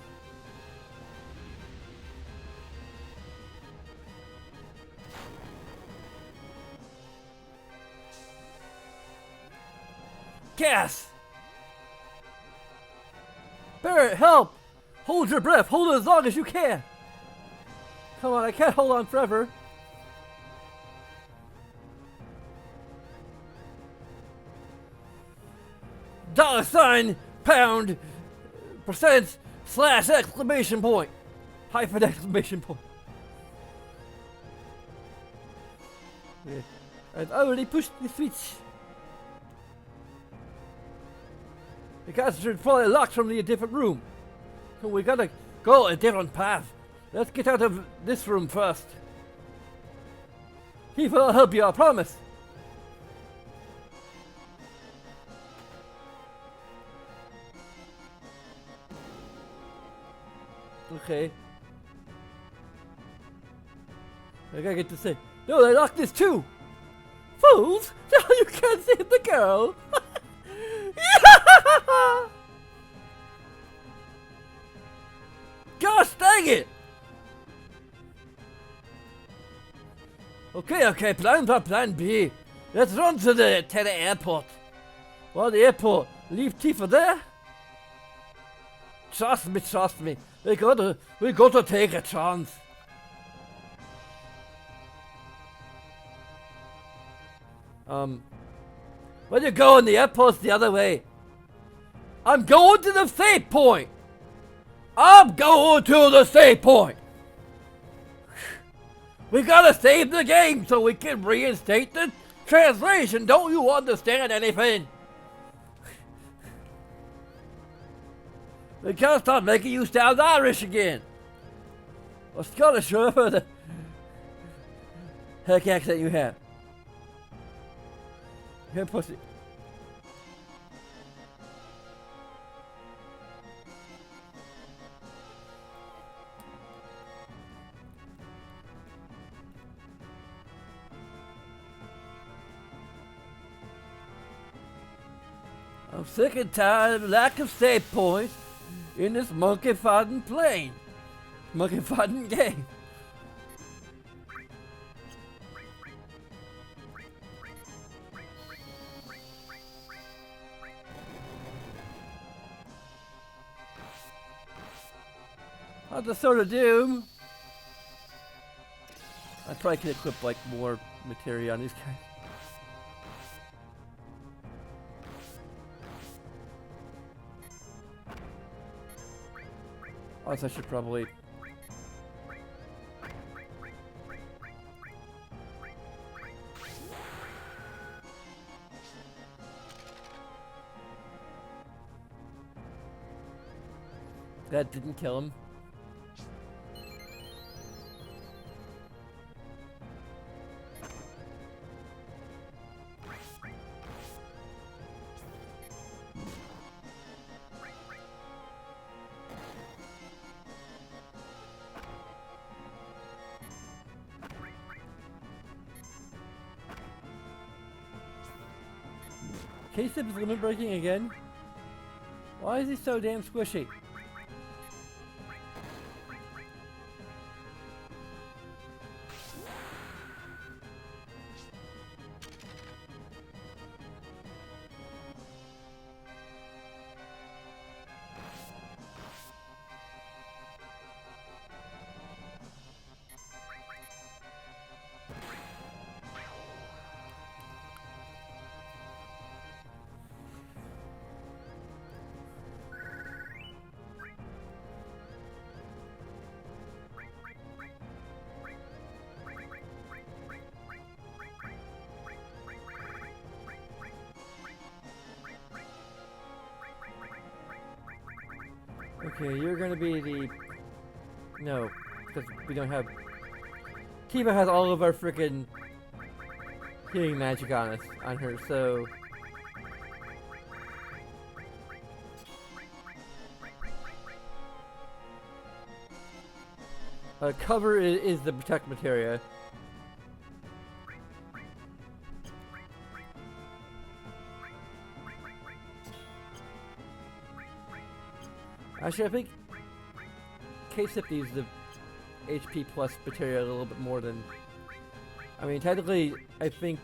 Gas! Barrett, help! Hold your breath! Hold it as long as you can! Come on, I can't hold on forever. $, pound, percent, slash, exclamation point. Hyphen, exclamation point. Yeah. I've already pushed the switch. The gas is probably locked from a different room. So we gotta go a different path. Let's get out of this room first. He will help you, I promise. Okay. I gotta get to say, no, they locked this too. Fools! Now you can't save the girl. Gosh dang it! Okay, plan B. Let's run to the airport. Well, the airport. Leave Tifa there. Trust me. We gotta take a chance. Where you going? The airport's the other way. I'm going to the save point. We gotta save the game so we can reinstate the translation. Don't you understand anything? We gotta stop making you sound Irish again. Or Scottish, whatever the heck accent you have. Here, pussy. I'm sick and tired of lack of save points in this monkey fighting game. How's the Sword of Doom? I probably could equip like more materia on these guys. Also, I should probably... That didn't kill him. K-Sip is limit breaking again? Why is he so damn squishy? Okay, you're gonna be the... No, because we don't have... Tifa has all of our freaking healing magic on her, so... Cover is the protect materia. Actually, I think K-Sip needs the HP plus materia a little bit more than... I mean, technically, I think...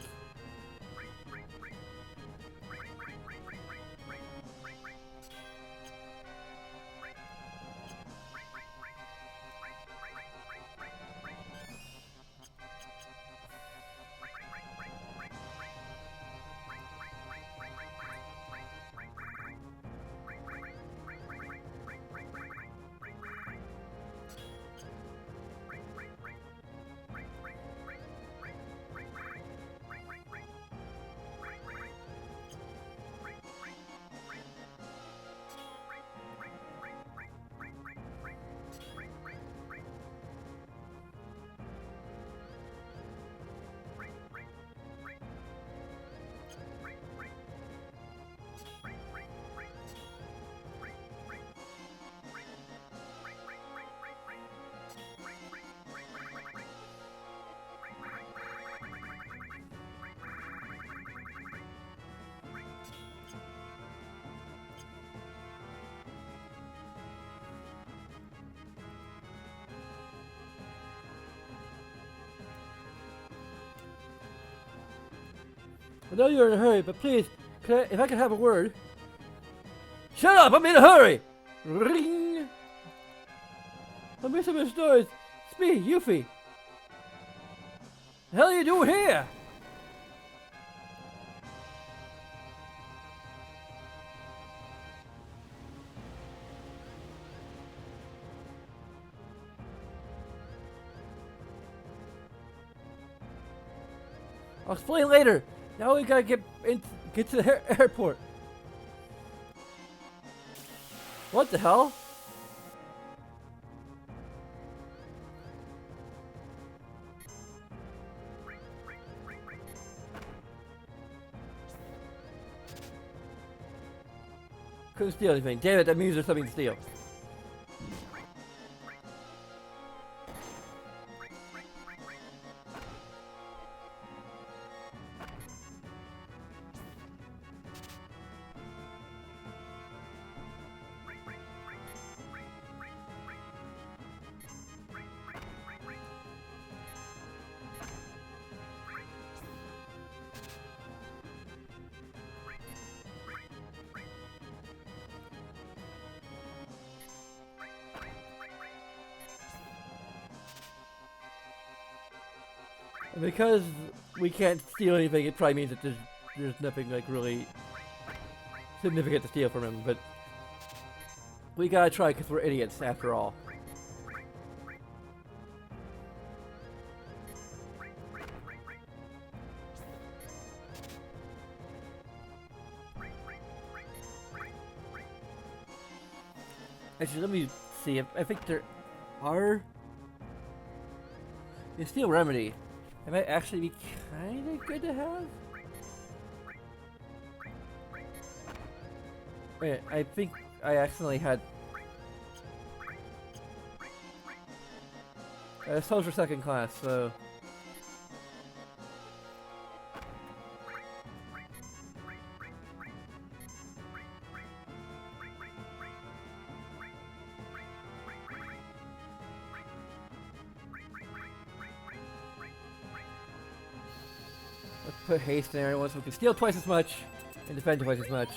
I know you're in a hurry, but please, if I could have a word. Shut up! I'm in a hurry! Ring! I miss some of the stories. It's me, Yuffie. The hell are you doing here? I'll explain later. Now we gotta get to the airport. What the hell? Couldn't steal anything. Damn it, that means there's something to steal. And because we can't steal anything, it probably means that there's nothing like really significant to steal from him, but we gotta try because we're idiots after all. Actually, let me see. I think there are. The Steel Remedy. It might actually be kind of good to have. Wait, I think I accidentally had. Soldier second class, so. Let's put haste in there once we can steal twice as much and defend twice as much.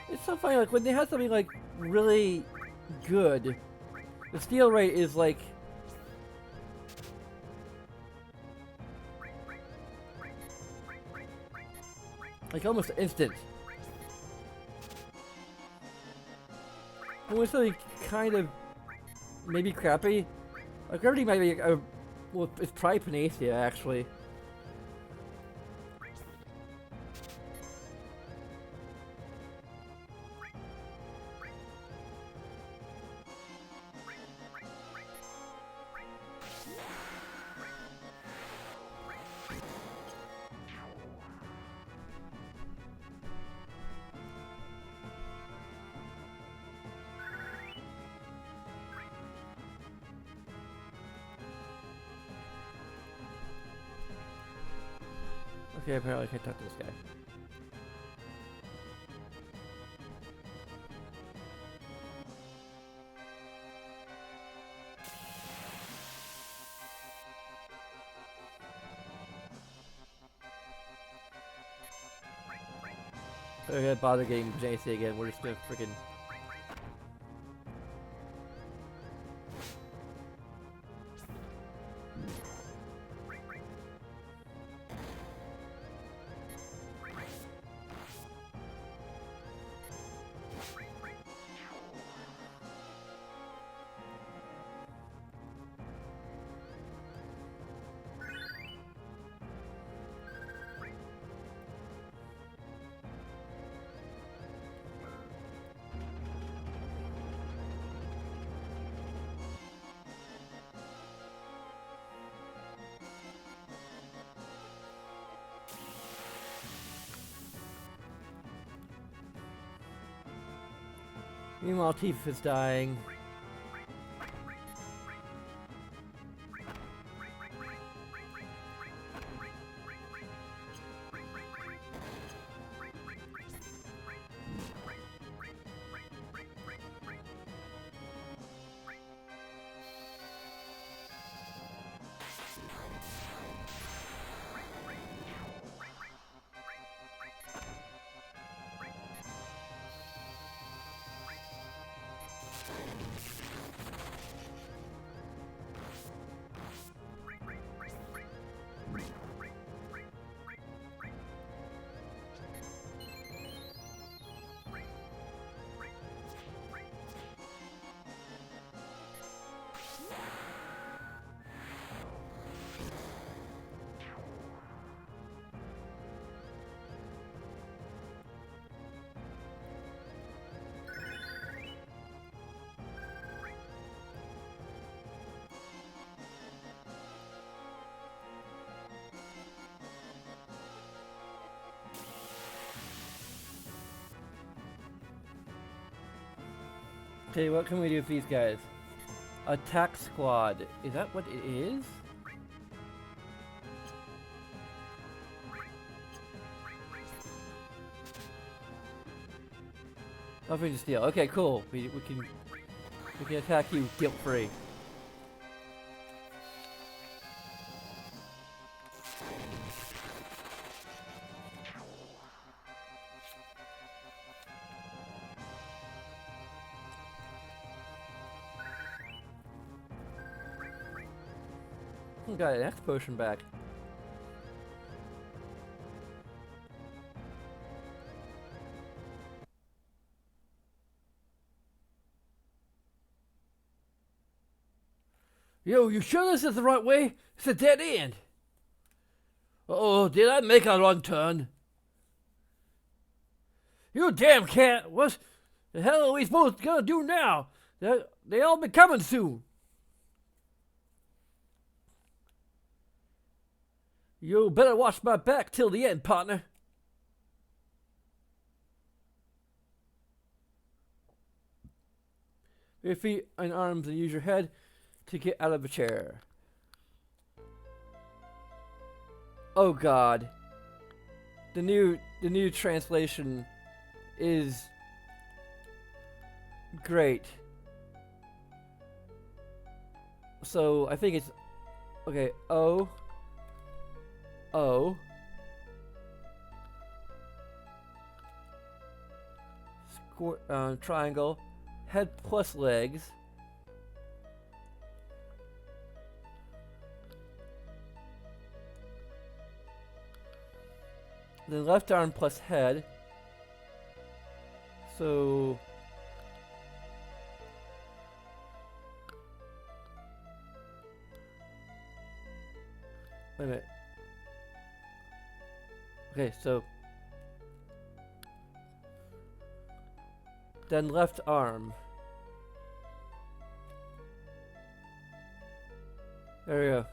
It's so funny, like when they have something like really good, the steal rate is like almost instant. And with something kind of maybe crappy, like everything might be well, it's probably Panacea actually. Okay, apparently I can't talk to this guy. I'm gonna bother getting JC again, we're just gonna freaking. Meanwhile, Tifa is dying. Okay, what can we do with these guys? Attack squad. Is that what it is? Nothing to steal. Okay, cool. We can attack you guilt free. Got an X potion back. Yo, you sure this is the right way? It's a dead end. Uh-oh, did I make a wrong turn? You damn cat! What the hell are we supposed to gonna do now? They all be coming soon. You better watch my back till the end, partner. Your feet and arms and use your head to get out of a chair. Oh God. The new translation is great. So I think it's okay. O triangle, head plus legs. Then left arm plus head. So wait a minute. Okay, so then left arm. There we go.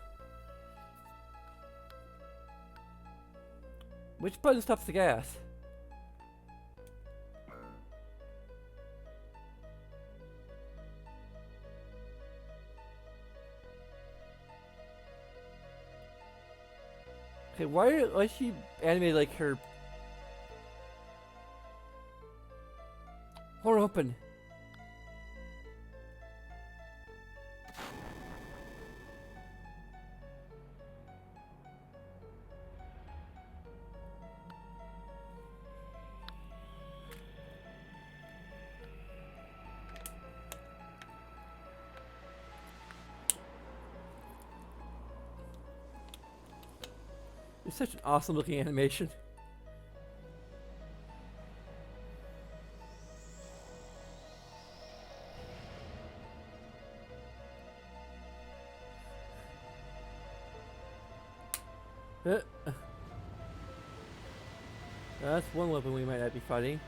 Which button stops the gas? Okay, why is she animated like her? Door open. It's such an awesome looking animation. That's one weapon we might not be fighting.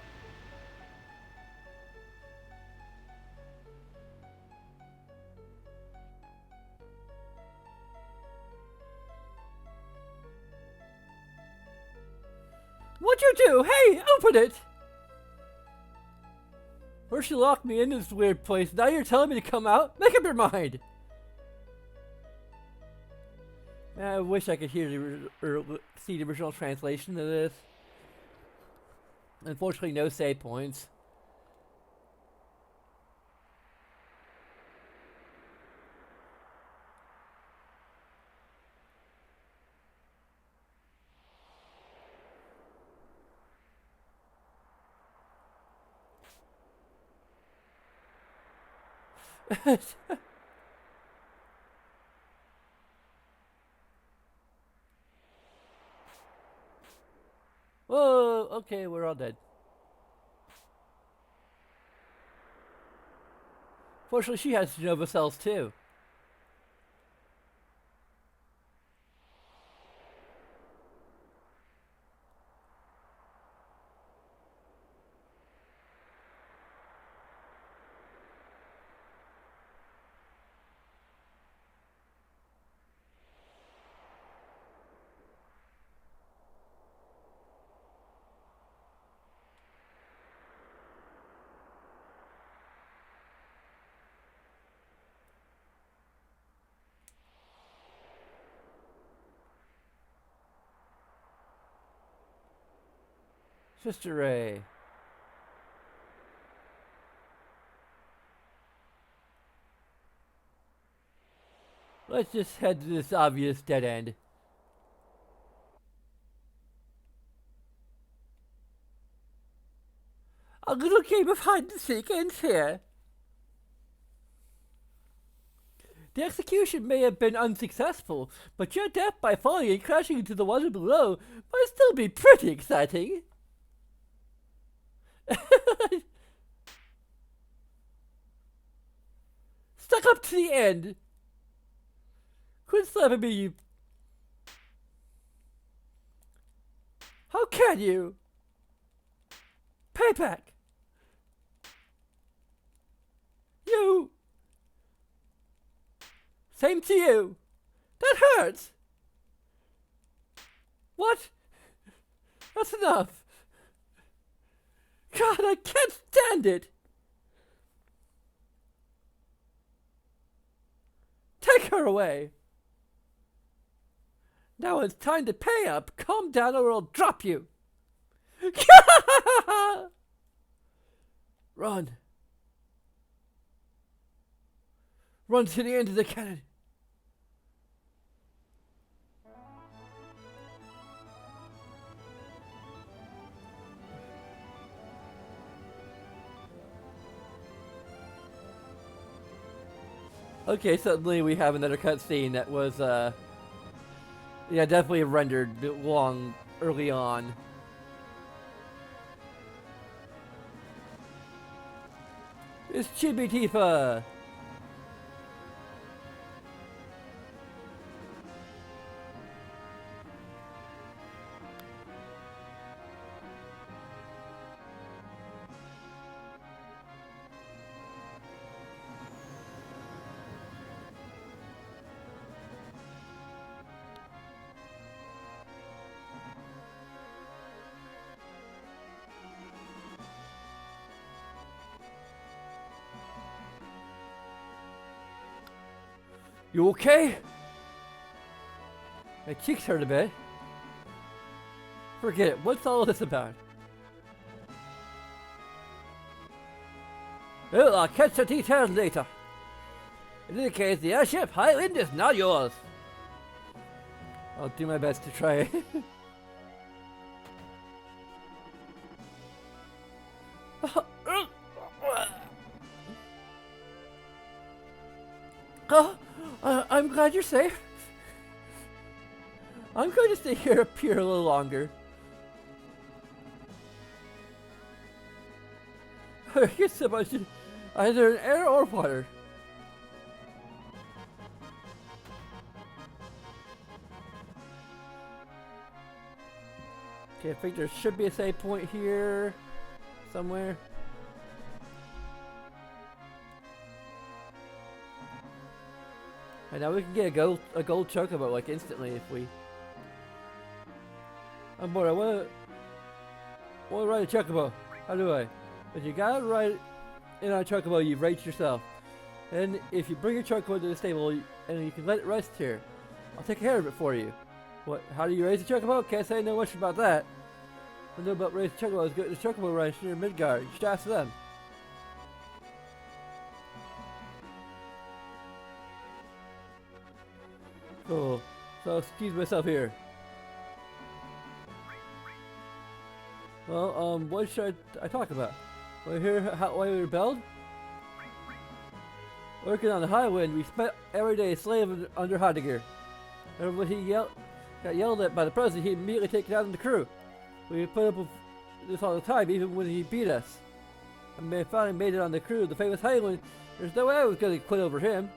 What'd you do? Hey, open it! First you locked me in this weird place, now you're telling me to come out? Make up your mind! Man, I wish I could hear see the original translation of this. Unfortunately, no save points. Whoa, okay, we're all dead. Fortunately, she has Genova cells too. Sister Ray. Let's just head to this obvious dead end. A little game of hide and seek ends here. The execution may have been unsuccessful, but your death by falling and crashing into the water below might still be pretty exciting. Stuck up to the end. Quit slapping me, you... How can you? Payback! You! Same to you! That hurts! What? That's enough! God, I can't stand it! Take her away! Now it's time to pay up! Calm down or I'll drop you! Run! Run to the end of the cannon! Okay, suddenly we have another cutscene that was, yeah, definitely rendered long early on. It's Chibi Tifa! You okay? My cheeks hurt a bit. Forget it. What's all this about? Well, I'll catch the details later. In any case, the airship Highland is now yours. I'll do my best to try. I'm glad you're safe. I'm going to stay here up here a little longer. I guess I should either in air or water. Okay, I think there should be a save point here somewhere. And now we can get a gold chocobo like instantly if we. I'm bored. I wanna ride a chocobo. How do I? If you gotta ride in on a chocobo, you've raced yourself. And if you bring your chocobo to the stable and you can let it rest here, I'll take care of it for you. What? How do you raise a chocobo? Can't say no much about that. I know about raising chocobos. Go to the chocobo ranch near Midgard. You should ask them. Cool. So excuse myself here. Well, what should I talk about? Want to hear why we rebelled? Working on the highway, we spent every day slaving under Heidegger. And when he got yelled at by the president, he immediately taken out on the crew. We put up with this all the time, even when he beat us. And we finally made it on the crew, the famous Highland. There's no way I was going to quit over him.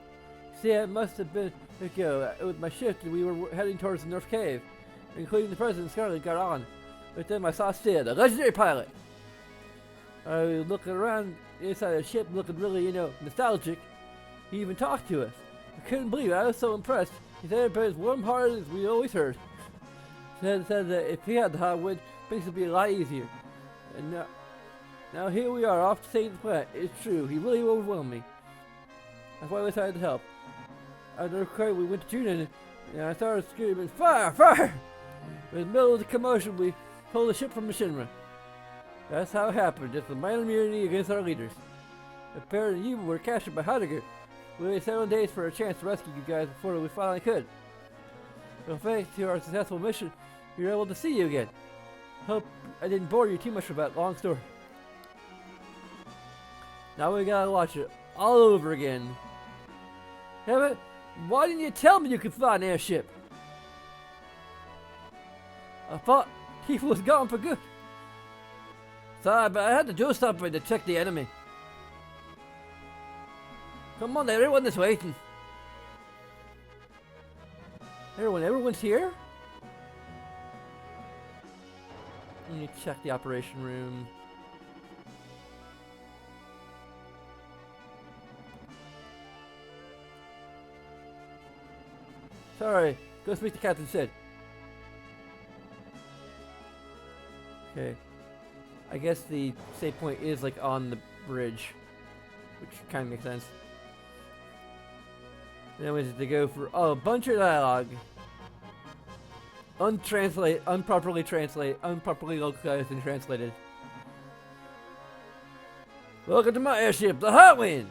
See, it must have been with my shift, and we were heading towards the North Cave, including the president. Scarlet got on. But then I saw Sid, a legendary pilot. I was looking around inside the ship, looking really, nostalgic. He even talked to us. I couldn't believe it. I was so impressed. He said about as warm-hearted as we always heard. Said that if he had the hot wind, things would be a lot easier. And now here we are, off to save the planet. It's true. He really overwhelmed me. That's why we decided to help. After we went to June and I started screaming, "Fire! Fire!" In the middle of the commotion, we pulled the ship from Shinra. That's how it happened. Just a minor mutiny against our leaders. Apparently you were captured by Heidegger. We waited 7 days for a chance to rescue you guys before we finally could. So thanks to our successful mission, we were able to see you again. Hope I didn't bore you too much with that long story. Now we gotta watch it all over again. Damn it, why didn't you tell me you could fly an airship? I thought Tifa was gone for good. Sorry, but I had to do something to check the enemy. Come on, everyone is waiting. Everyone's here? Let me check the operation room. Sorry, go speak to Captain Sid. Okay. I guess the save point is like on the bridge, which kind of makes sense. Then we have to go for a bunch of dialogue. Untranslate, improperly translate, improperly localized and translated. Welcome to my airship, the Hot Wind!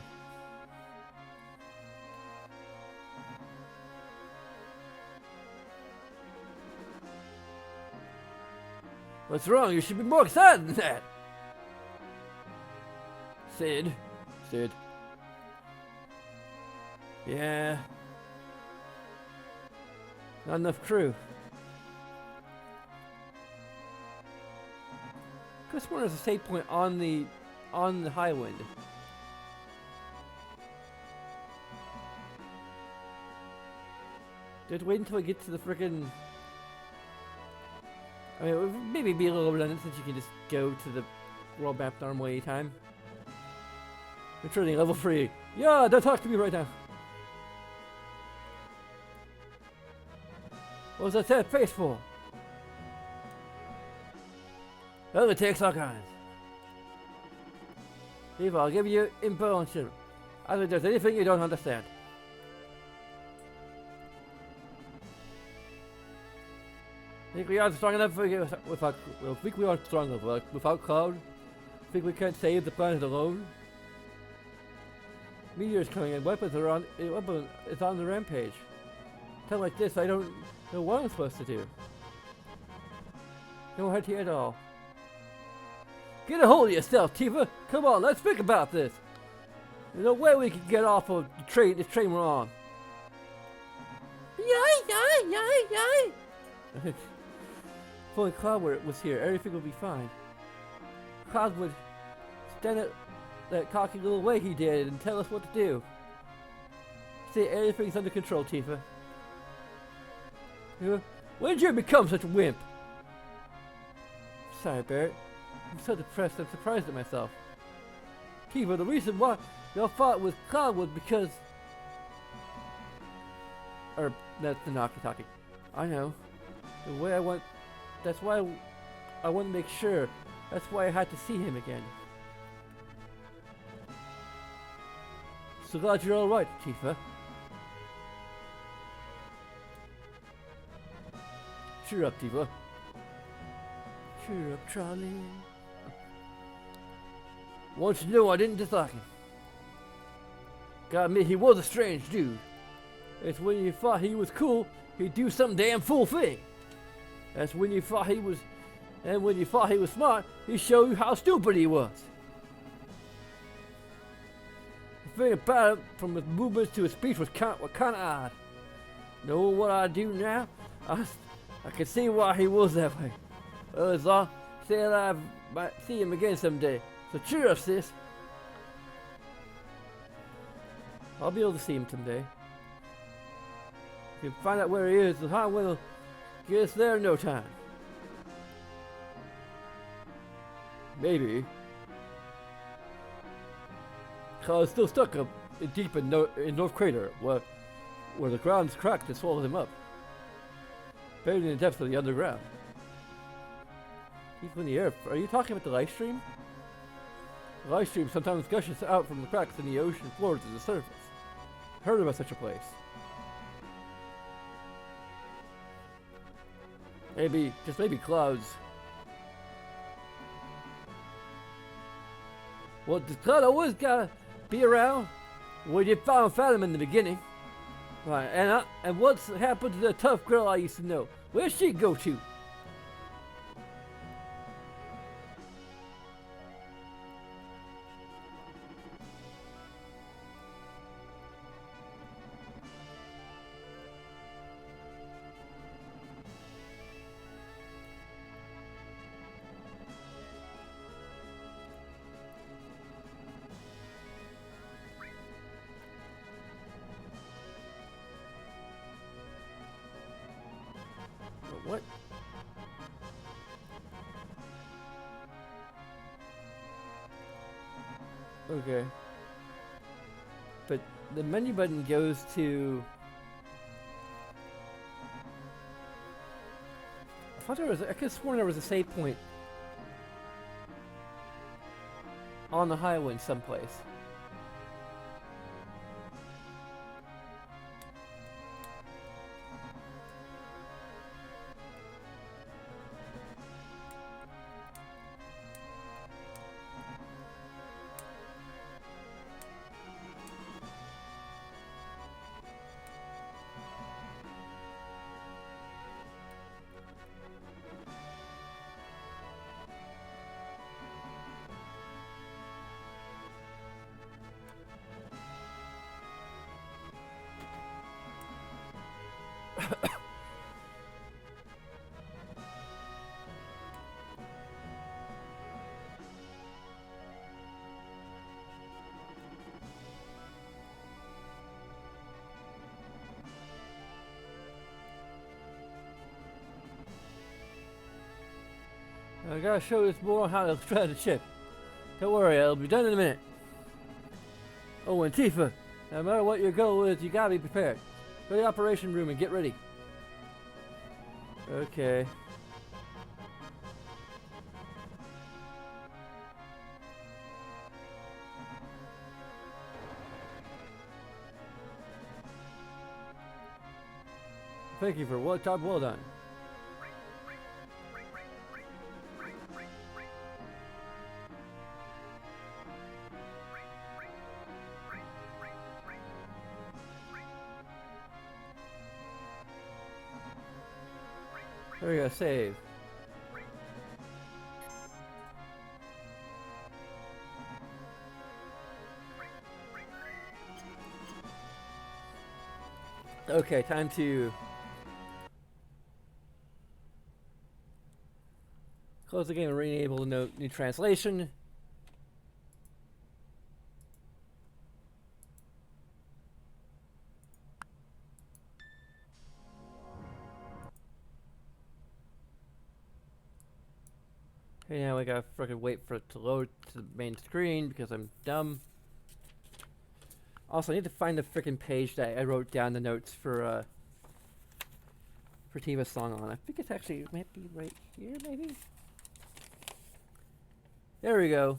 What's wrong? You should be more excited than that! Sid. Yeah. Not enough crew. Chris Warner has a save point on the high wind. Just wait until I get to the frickin'. I mean, it would maybe be a little redundant since you can just go to the world map normally anytime. Returning level 3. Yeah, don't talk to me right now. What was that sad face for? Well, it takes all kinds. Eva, I'll give you info on ship. I don't think there's anything you don't understand. Think we aren't strong enough think we aren't strong enough without Cloud? Think we can't save the planet alone? Meteors coming in, weapons is on the rampage. Time like this, I don't know what I'm supposed to do. No idea at all. Get a hold of yourself, Tifa! Come on, let's think about this! There's no way we can get off of this train we're on. Yay! If only Cloud was here, everything would be fine. Cloud would stand at that cocky little way he did and tell us what to do. Say everything's under control, Tifa. When did you become such a wimp? Sorry, Barrett. I'm so depressed I'm surprised at myself. Tifa, the reason why y'all fought with Cloud was because... Or, that's the Naki talking. I know. The way I want... That's why I want to make sure. That's why I had to see him again. So glad you're alright, Tifa. Cheer up, Tifa. Cheer up, Charlie. Want you to know I didn't dislike him. Gotta admit, he was a strange dude. It's when you thought he was cool, he'd do some damn fool thing. That's when you thought he was... And when you thought he was smart, he'd show you how stupid he was. The thing about it, from his movements to his speech, was kind of odd. Knowing what I do now, I can see why he was that way. Well, as long as I might see him again someday. So cheer up, sis. I'll be able to see him someday. You can find out where he is, the Hot Wind will get us there in no time. Maybe. Cause still stuck up deep in North Crater, where the ground's cracked and swallowed him up. Buried in the depths of the underground. Deep in the earth. Are you talking about the live stream? The live stream sometimes gushes out from the cracks in the ocean floor to the surface. Heard about such a place. Maybe, just maybe clouds. Well, the cloud always gotta be around. Well, you found him in the beginning. Right, and what's happened to the tough girl I used to know? Where'd she go to? What? Okay. But the menu button goes to... I could have sworn there was a save point on the highway someplace. I gotta show you more how to extract the chip. Don't worry, I'll be done in a minute. Oh, and Tifa, no matter what your goal is, you gotta be prepared. Go to the operation room and get ready. Okay. Thank you for what job well done. There we go, save. Okay, time to close the game and re-enable the new translation. Okay, now we gotta frickin' wait for it to load to the main screen because I'm dumb. Also, I need to find the frickin' page that I wrote down the notes for Tifa's song on. I think it's actually, it might be right here, maybe? There we go.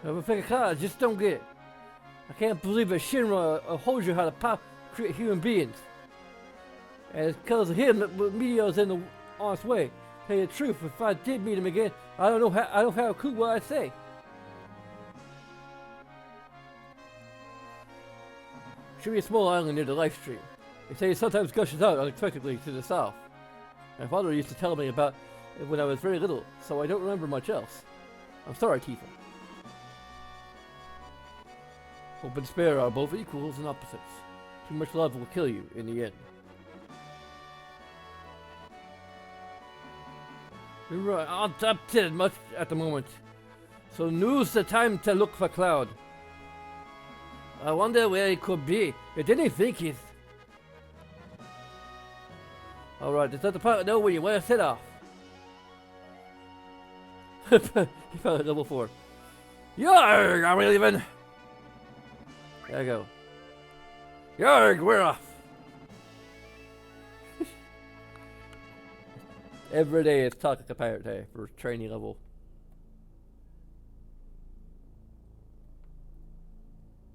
I'm a fake cloud, I just don't get it. I can't believe that Shinra holds you how to create human beings. And it's because of him that Meteor's in the honest way. Tell you the truth, if I did meet him again, I don't have a clue what I'd say. Should be a small island near the life stream. They say it sometimes gushes out unexpectedly to the south. My father used to tell me about it when I was very little, so I don't remember much else. I'm sorry, Tifa. Hope and despair are both equals and opposites. Too much love will kill you in the end. Right, I'm upset much at the moment. So now's the time to look for Cloud. I wonder where he could be. I didn't think he's... Alright, is that the part I know where you want to set off? He found it level 4. Yarg, are we leaving? There I go. Yarg, we're off. Every day is Talk Like a Pirate Day for training level.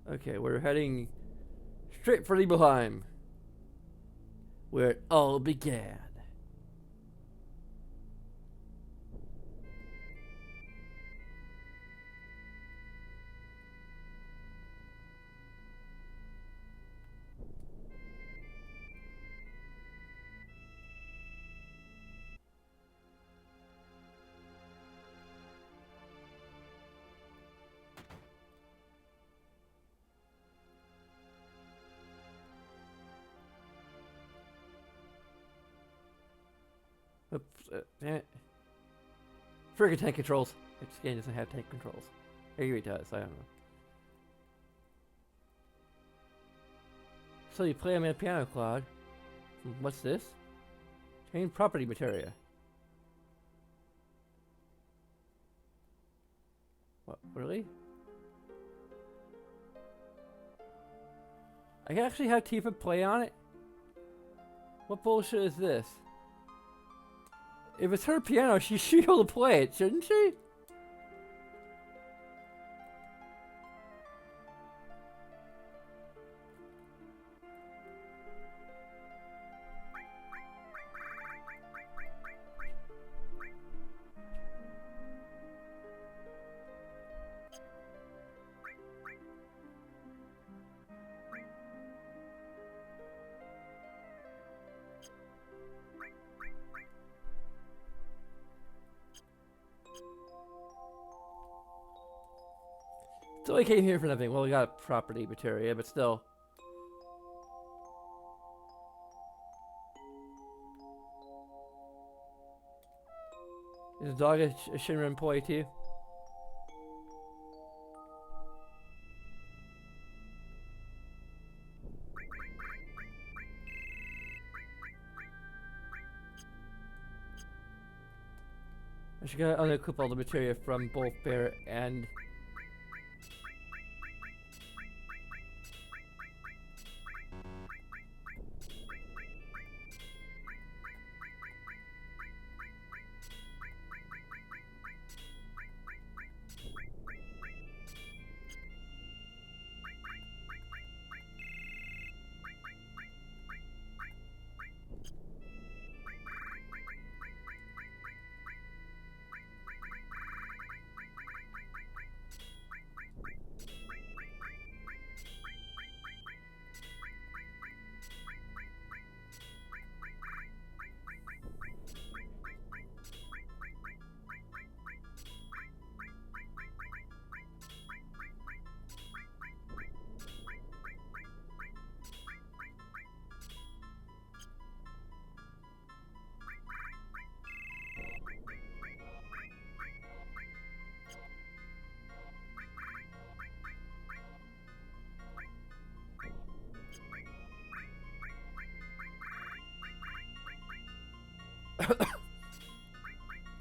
Okay, we're heading straight for Nibelheim, where it all began. Oops, damn it. Friggin' tank controls. This game doesn't have tank controls. Maybe it does, I don't know. So you play on a piano, Claude. What's this? Change property materia. What, really? I can actually have Tifa play on it? What bullshit is this? If it's her piano, she should be able to play it, shouldn't she? So we came here for nothing. Well, we got a property materia, but still. Is the dog a Shinra employee too? I should go unequip all the materia from both Bear and...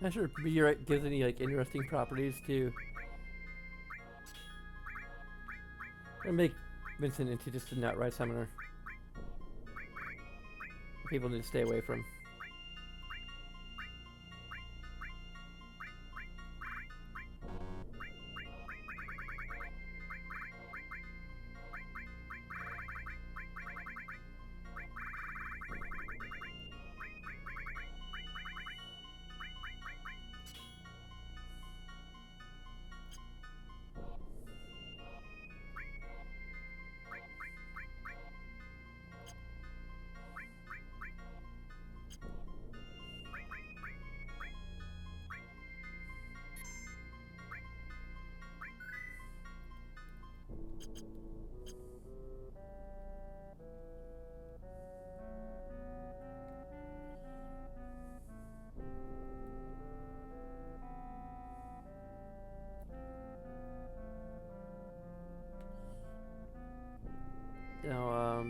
Not sure if meteorite gives any like interesting properties to make Vincent into just a outright summoner. People need to stay away from.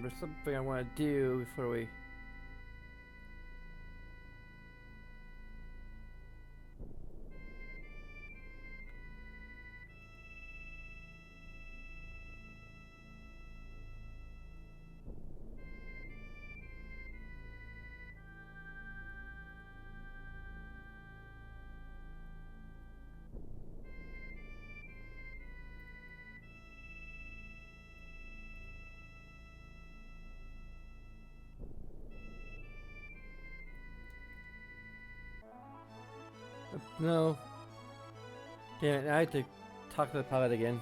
remember something I want to do before we... No. Damn it, I have to talk to the pilot again.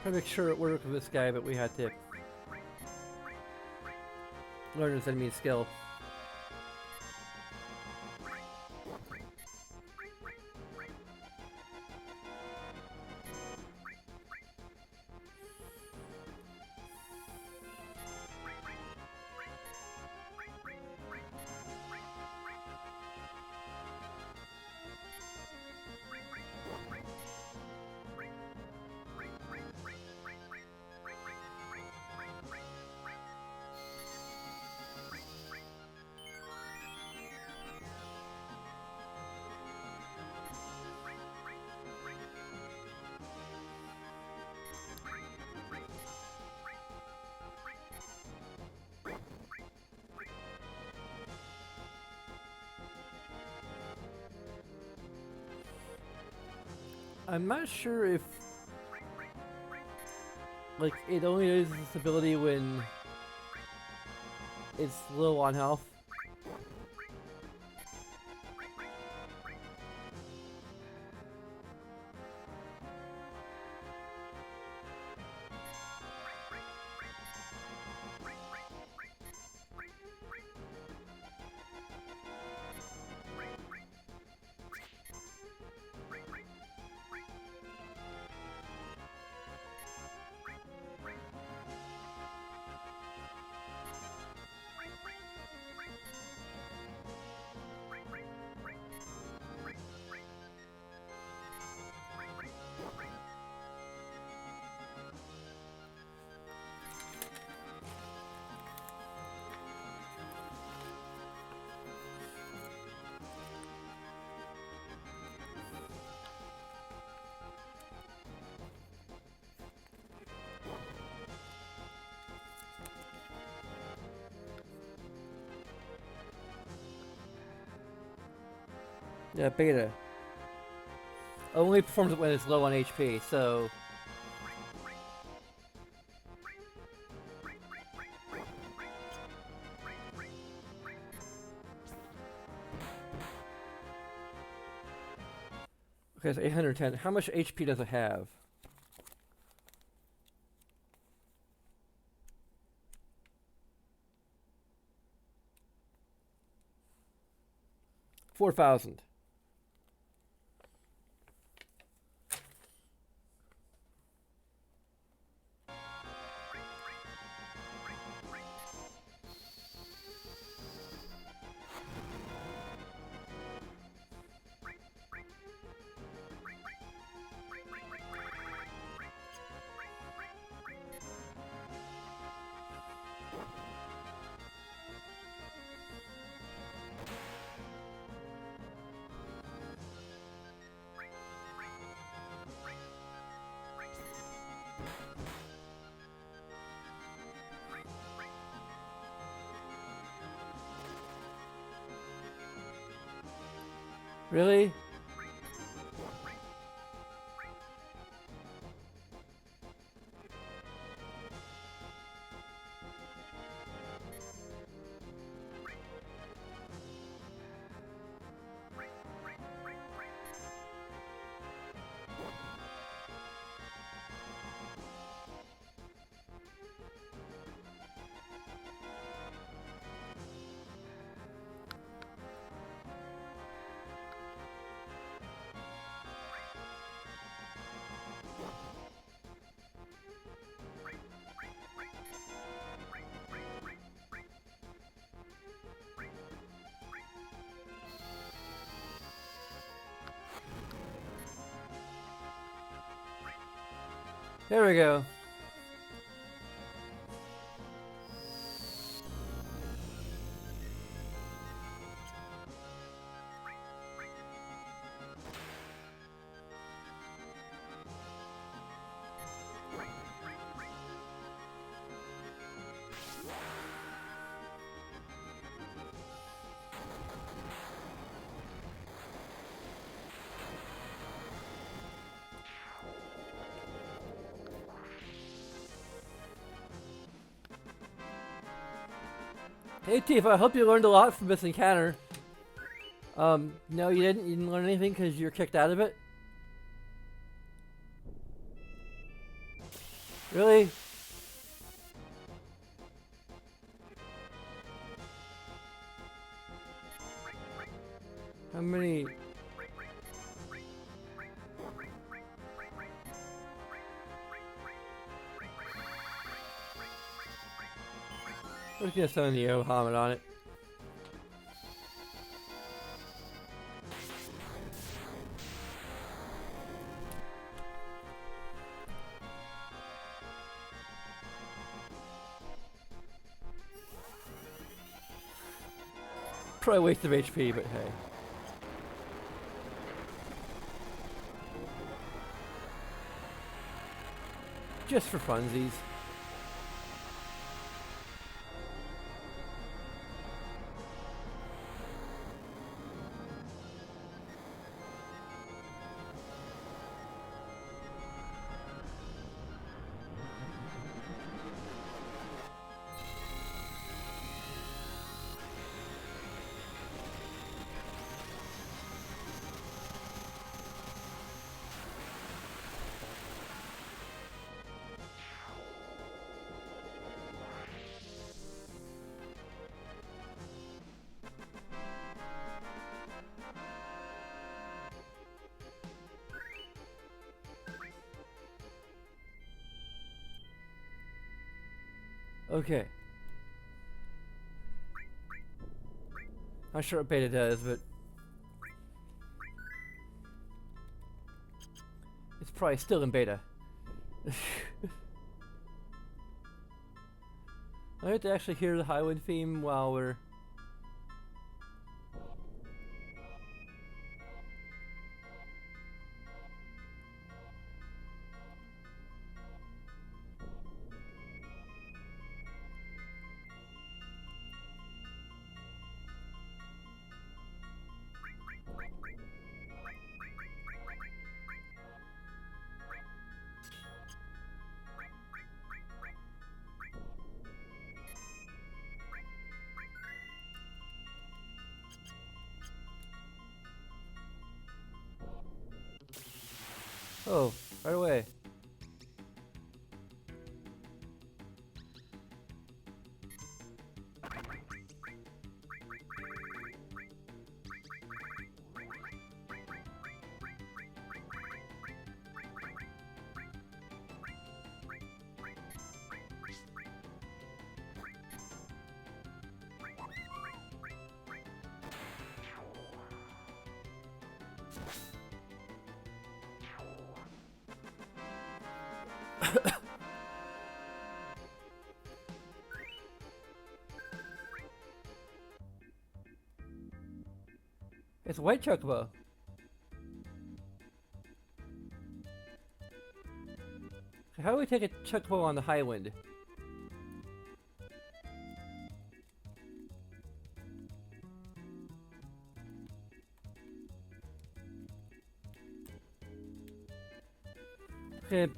Trying to make sure it works with this guy, but we had to learn his enemy skill. I'm not sure if, like, it only uses this ability when it's low on health. Yeah, beta. Only performs when it's low on HP, so... Okay, so 810. How much HP does it have? $4,000. Really? There we go. Hey Tifa, I hope you learned a lot from this encounter. No you didn't? You didn't learn anything because you're kicked out of it? Really? How many? I'm just gonna summon the Ohamid on it. Probably a waste of HP, but hey. Just for funsies. Okay. Not sure what beta does, but it's probably still in beta. I have to actually hear the Highwind theme while we're... Oh, right away. It's a white chocobo. So how do we take a chocobo on the Highwind? Okay.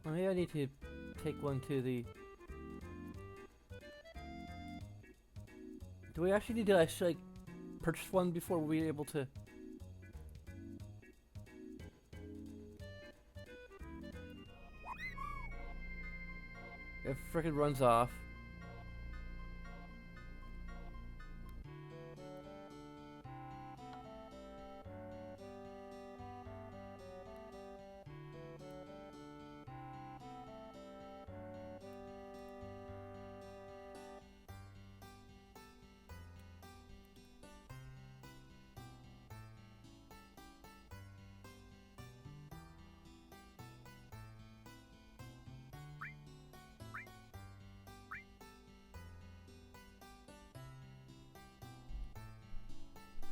Oh, maybe I need to take one to the... Do we actually need to actually, like, purchase one before we're able to... It frickin' runs off.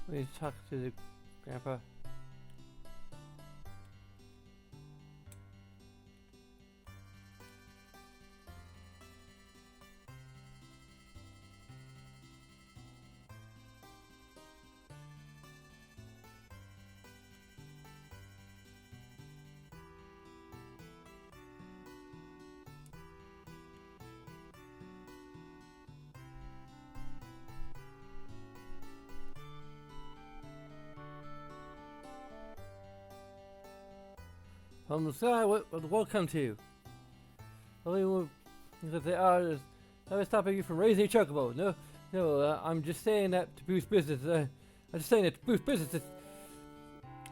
Let me talk to the grandpa. From the sky, what will the world come to? Only that they are is never stopping you from raising a chocobo. No, I'm just saying that to boost business. I'm just saying that to boost business.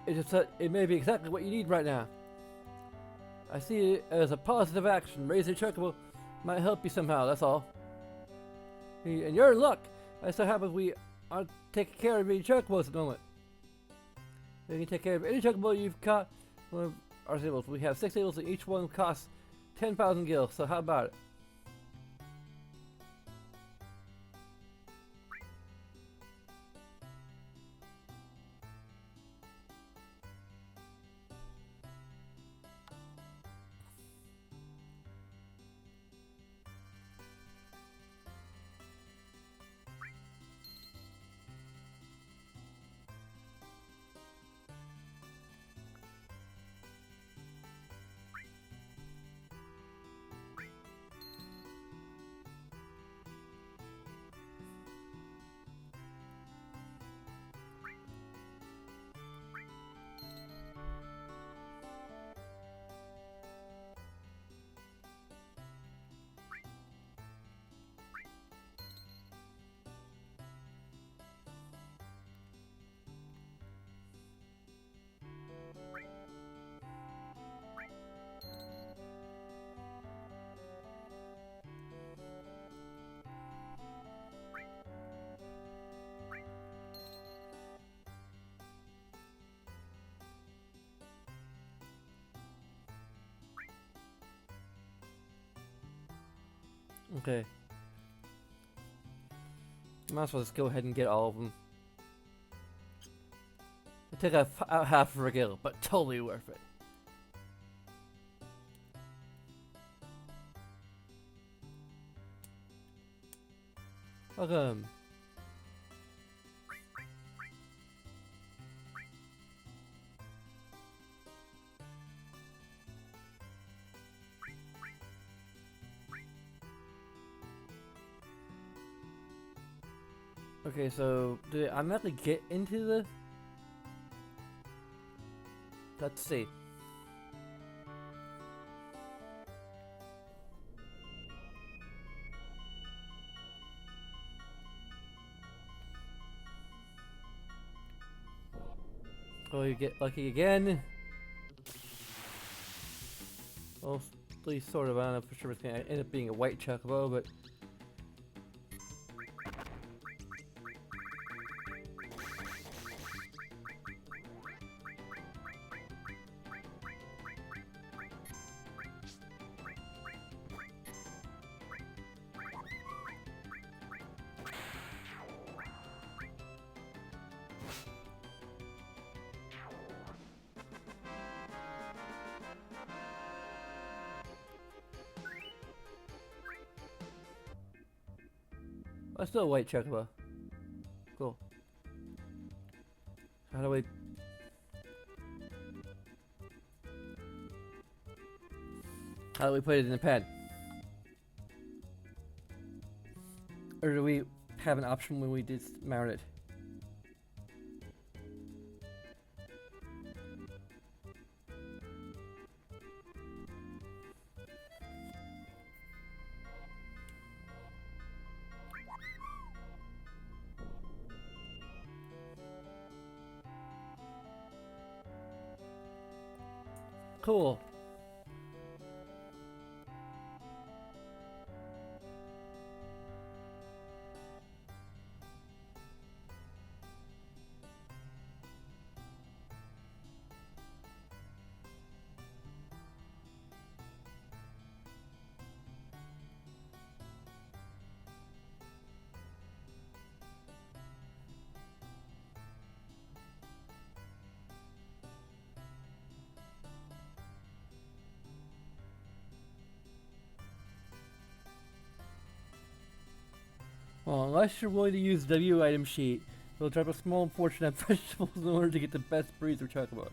It may be exactly what you need right now. I see it as a positive action. Raising a chocobo might help you somehow, that's all. And you're in luck. It so happens we aren't taking care of any chocobos at the moment. We can take care of any chocobo you've caught. One of our stables. We have 6 stables and each one costs 10,000 gil, so how about it? Okay. Might as well just go ahead and get all of them. It took out half of a gil, but totally worth it. Welcome. Okay, so do I automatically get into the... Let's see. Oh, you get lucky again. Well, at least sort of. I don't know for sure it's gonna end up being a white chocobo, but... Oh, still a white chocobo. Cool. How do we... How do we put it in the pen? Or do we have an option when we dismount it? Cool. Well, unless you're willing to use W item sheet, we'll drop a small portion of vegetables in order to get the best breeds we're talking about.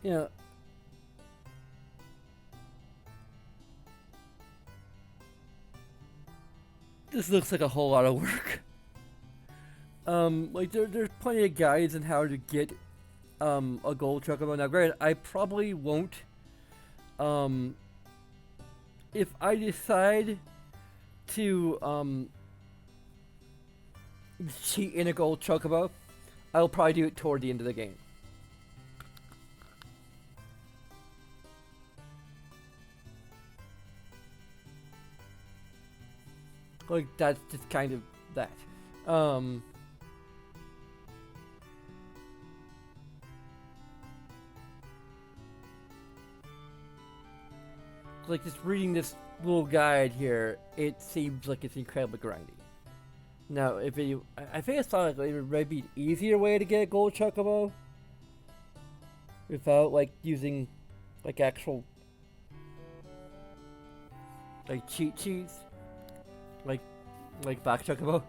You know, this looks like a whole lot of work. Like there's plenty of guides on how to get a gold chocobo. Now, granted, I probably won't. If I decide to cheat in a gold chocobo, I'll probably do it toward the end of the game. Like that's just kind of that. Like just reading this little guide here, it seems like it's incredibly grindy. Now, if you, I think I saw like it might be an easier way to get a gold chocobo without like using like actual like cheat sheets, like back chocobo.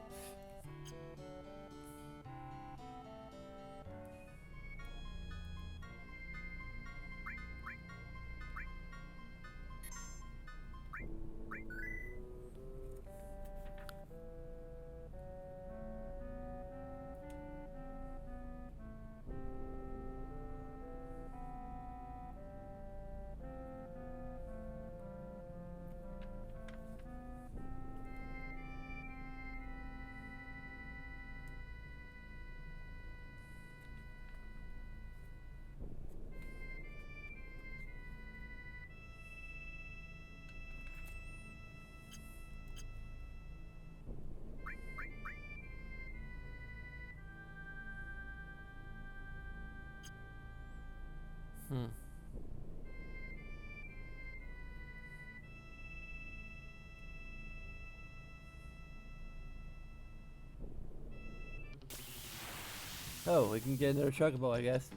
Hmm. Oh, we can get another chocobo, I guess,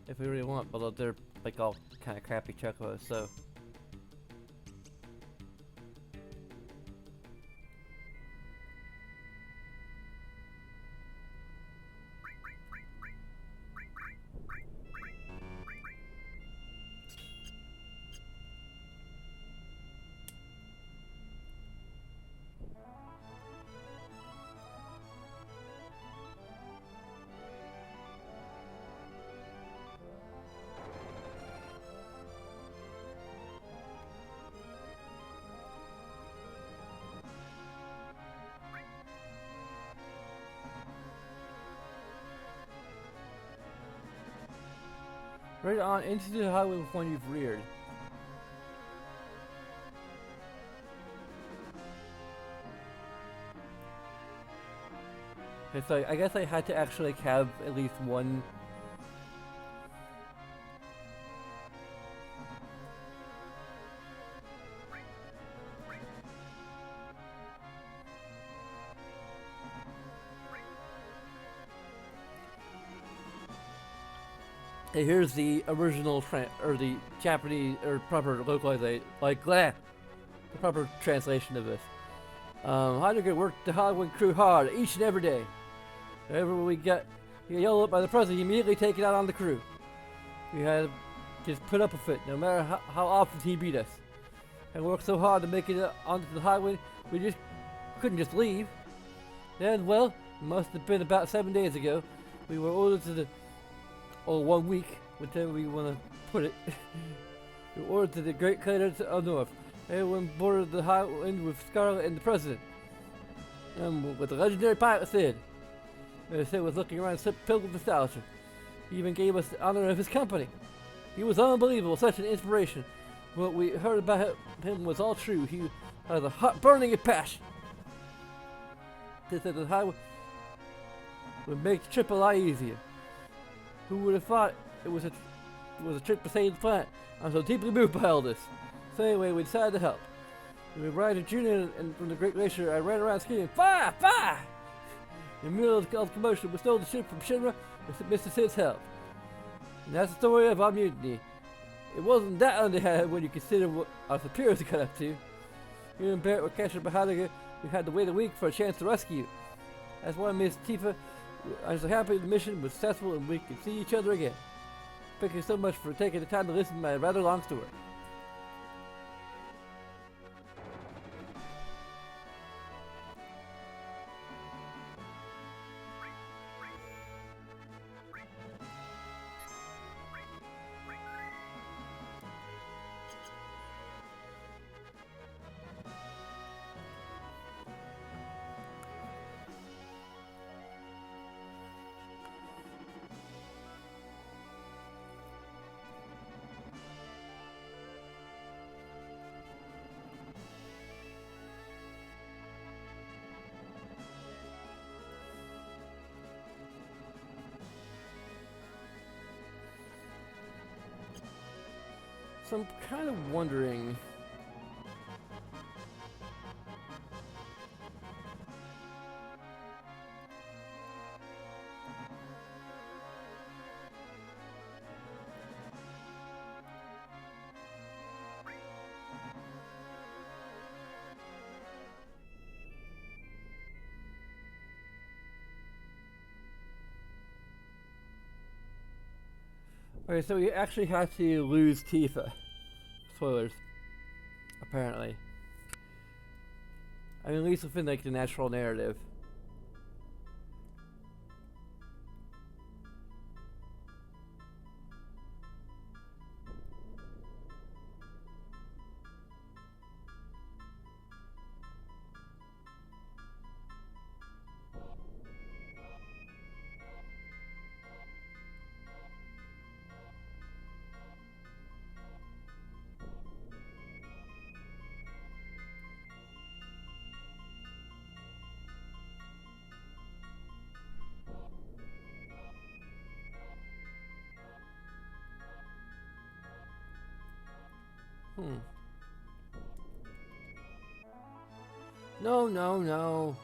if we really want. But they're like all kind of crappy chocobos, so. Right on into the highway with one you've reared. It's like, I guess I had to actually like, have at least one. Hey, here's the original or the Japanese or proper localization, like the proper translation of this. Heidegger worked the Hollywood crew hard each and every day. Whenever we got yelled at by the president, he immediately take it out on the crew. We had to just put up with it, no matter how often he beat us. And worked so hard to make it onto the highway, we just couldn't just leave. Then, well, it must have been about 7 days ago, we were ordered to the, or 1 week, whichever we want to put it. We were ordered to the Great Craters of North. Everyone boarded the highway with Scarlet and the president. With the legendary pilot Sid. Sid was looking around filled with nostalgia. He even gave us the honor of his company. He was unbelievable, such an inspiration. What we heard about him was all true. He has a hot burning passion. They said the highway would make the trip a lot easier. Who would have thought it was a trip to save the planet? I'm so deeply moved by all this. So anyway, we decided to help. When we arrived at June and from the Great Glacier, I ran around screaming, "Fire! Fire!" In the middle of the commotion, we stole the ship from Shinra with Mr. Sid's help. And that's the story of our mutiny. It wasn't that underhanded when you consider what our superiors got up to. You and Barrett were captured by Heidegger. We had to wait a week for a chance to rescue you. That's why, Miss Tifa, I'm so happy the mission was successful and we could see each other again. Thank you so much for taking the time to listen to my rather long story. So I'm kind of wondering. Okay, so we actually have to lose Tifa. Spoilers. Apparently. I mean, at least within like the natural narrative. No, no, no.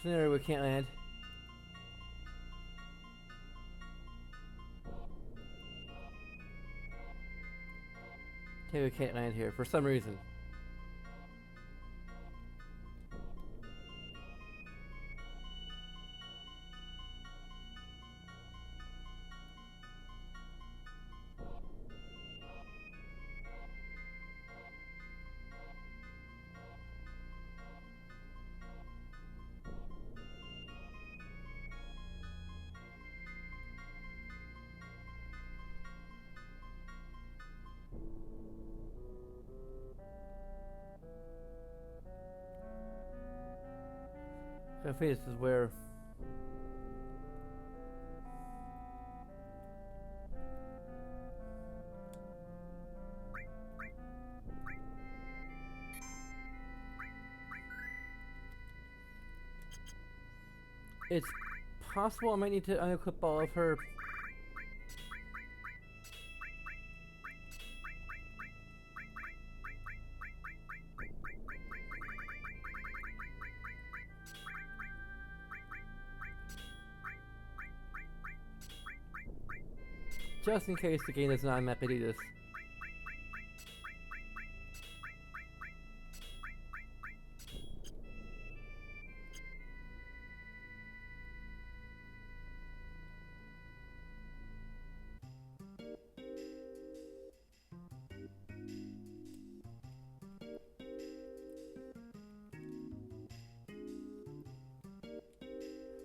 Scenario we can't land. Okay, we can't land here for some reason. I think this is where. It's possible I might need to unequip all of her. Just in case the game does not automatically do this.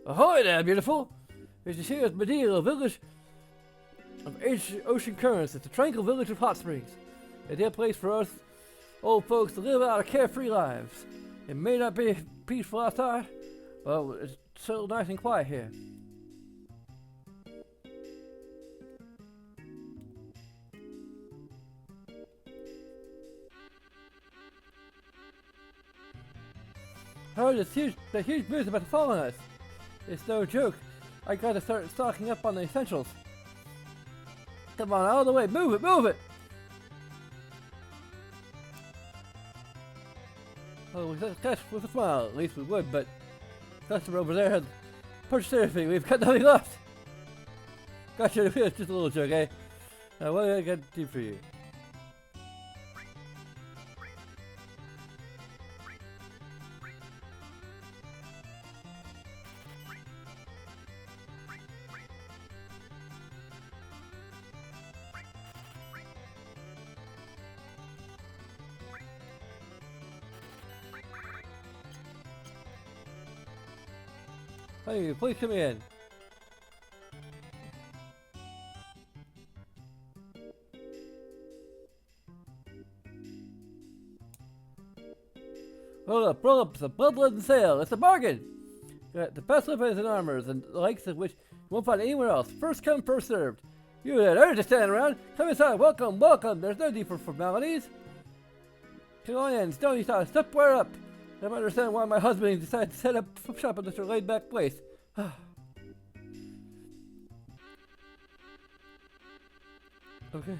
Ahoy there, beautiful! As you see, it's Medea, a village of ocean currents. It's a tranquil village of hot springs. A dear place for us old folks to live out our carefree lives. It may not be peaceful outside, but it's so nice and quiet here. I heard the huge news about to fall on us. It's no joke. I gotta start stocking up on the essentials. Come on, out of the way. Move it, move it! Oh, catch with a smile. At least we would, but the customer over there had purchased everything. We've got nothing left. Gotcha, it's just a little joke, eh? Now, what do I got to do for you? Hey, please come in. Roll up, it's a bloodletting sale. It's a bargain. Got the best weapons and armors, and the likes of which you won't find anywhere else. First come, first served. You there, don't just stand around. Come inside. Welcome, welcome. There's no need for formalities. Come on in. Stony style. Step where up. I don't understand why my husband decided to set up shop at such a laid-back place. Okay.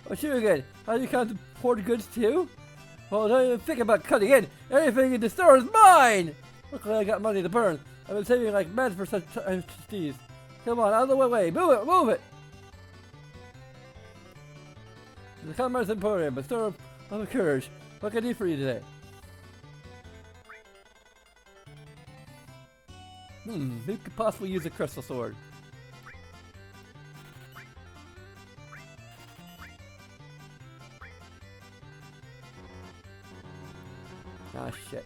Oh, shoot again. How do you count imported goods too? Well, don't even think about cutting in. Everything in the store is mine! Luckily, I got money to burn. I've been saving like mad for such times as these. Come on, out of the way. Move it, move it! The Commerce Emporium, a store of courage. What can I do for you today? Who could possibly use a crystal sword? Ah, shit.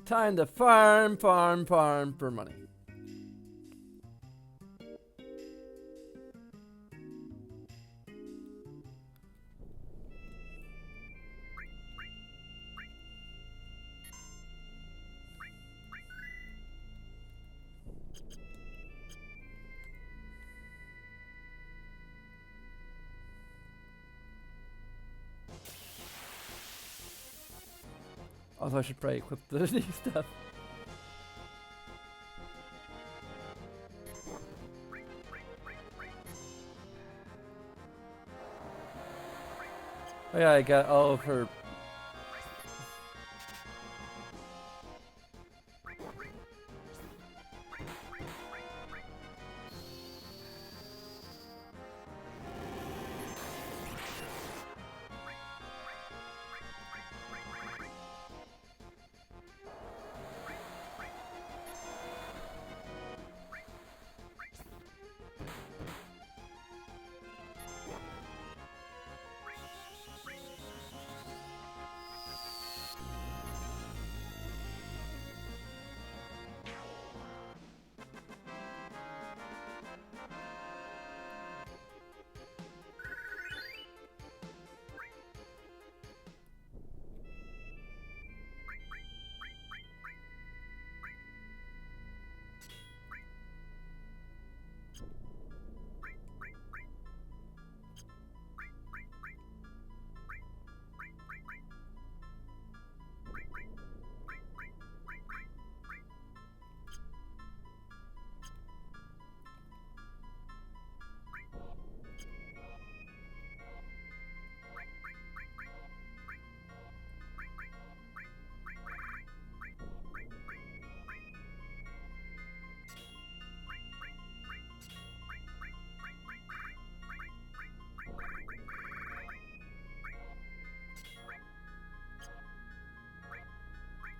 Time to farm for money. Although I should probably equip the new stuff. Oh yeah, I got all of her.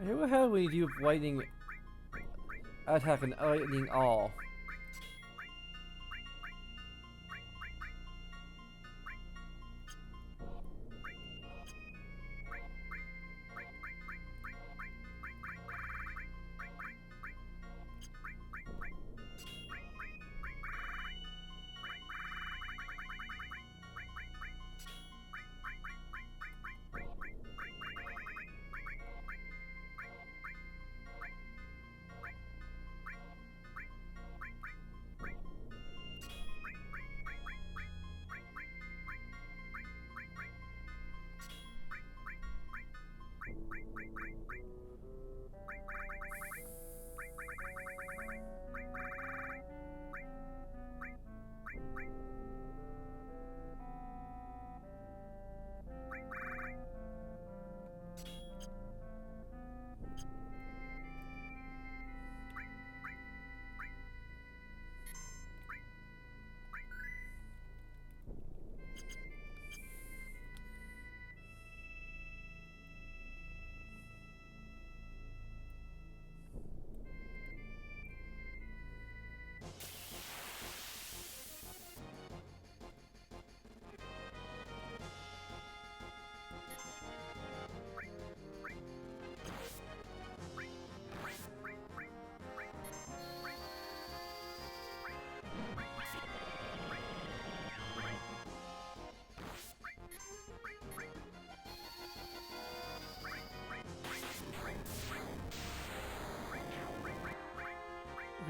I never how we do lightning attack and lightning all.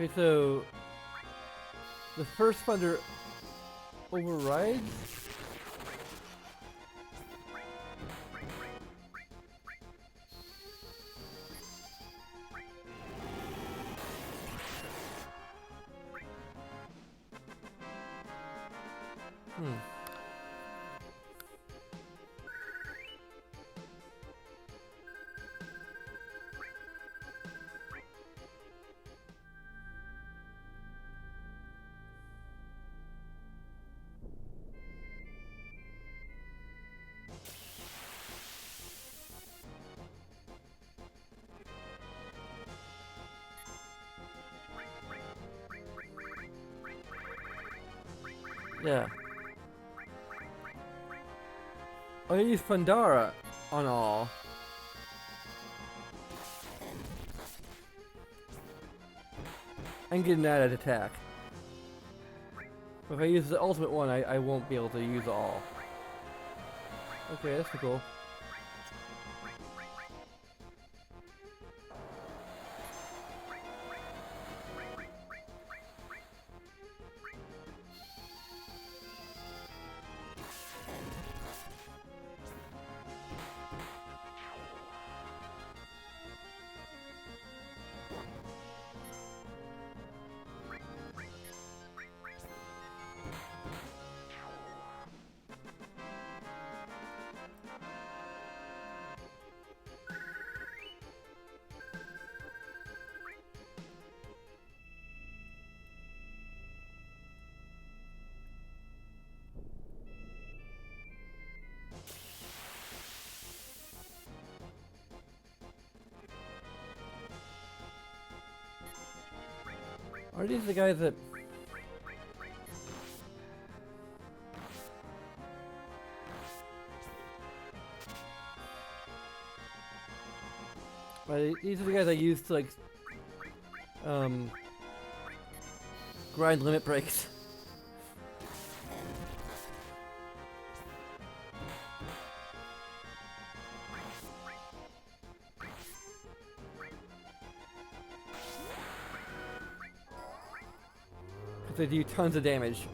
Okay, so the first thunder overrides. Yeah. I use Pandara on all. And get an added attack. But if I use the ultimate one, I won't be able to use all. Okay, that's cool. Are these the guys that... These are the guys I use to, like, grind limit breaks. They do tons of damage.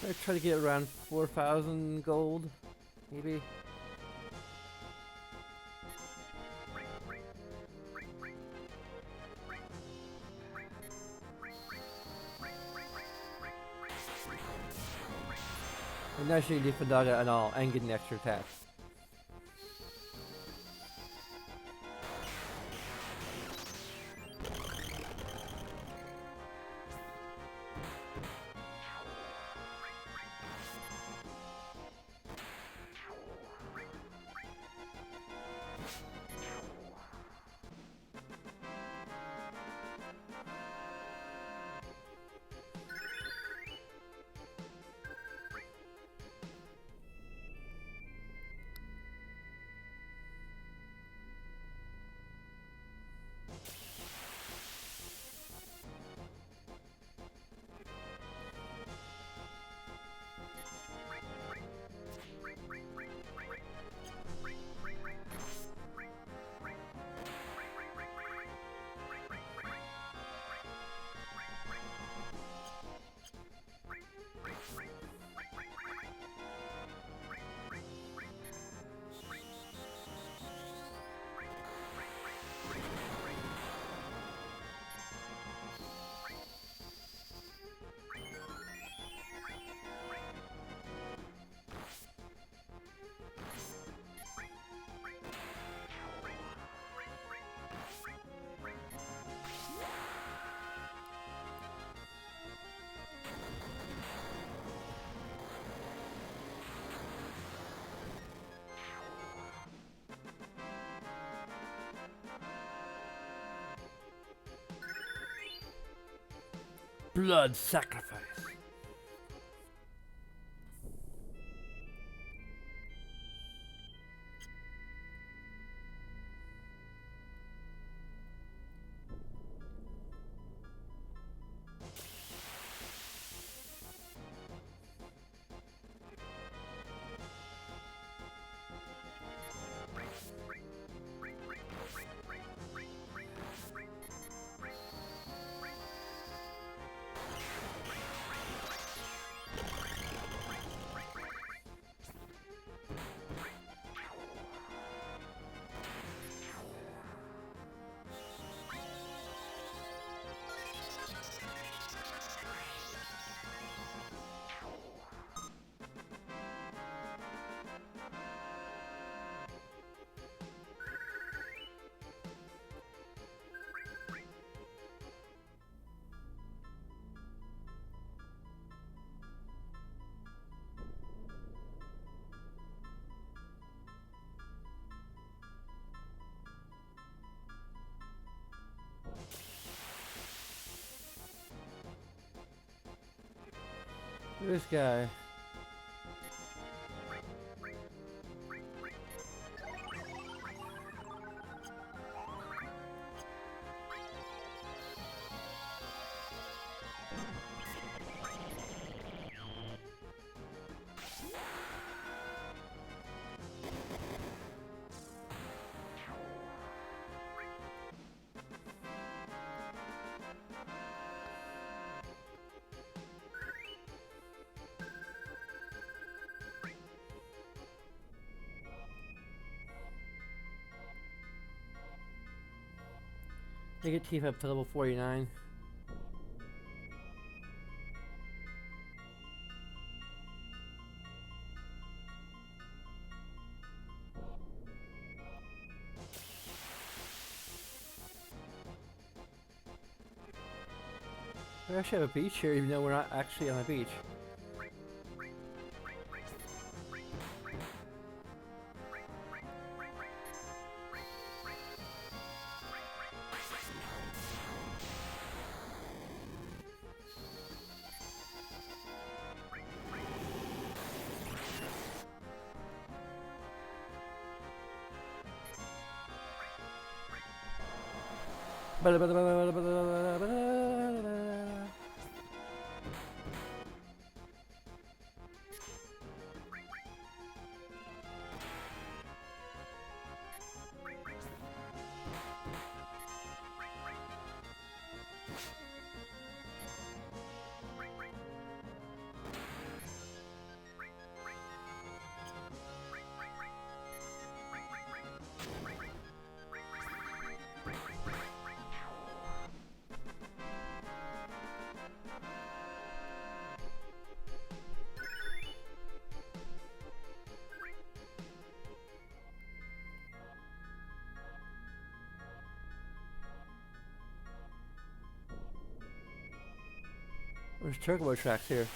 I try to get around 4,000 gold, maybe. And now she leave Fandaga and all, and get an extra attack. Blood sacrifice. This guy. They get Tifa up to level 49. We actually have a beach here, even though we're not actually on a beach. There's turbo tracks here.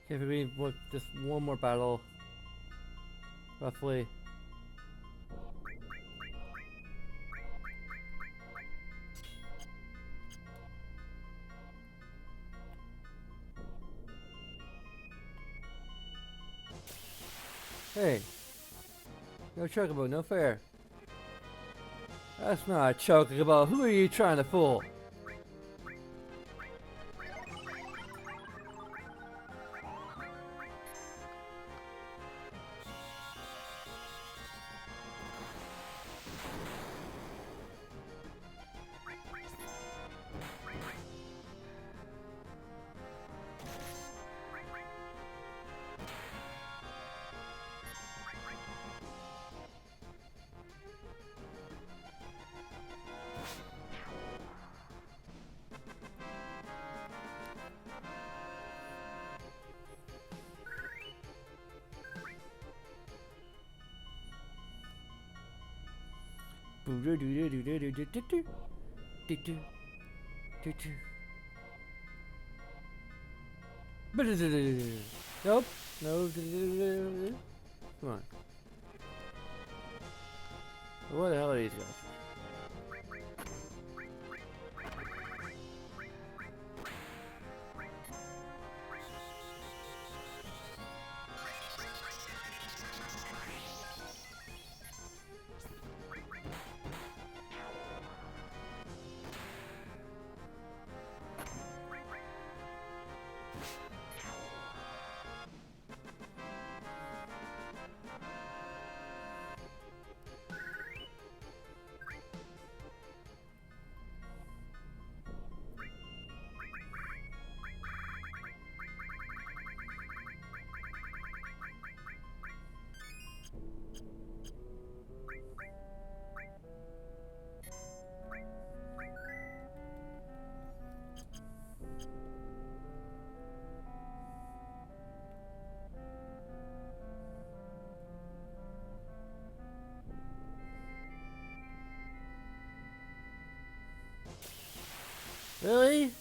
Okay, we need just one more battle, roughly. Hey, no chocobo, no fair. That's not a chocobo. Who are you trying to fool? Nope. No. Come on. What the hell are these guys? Really?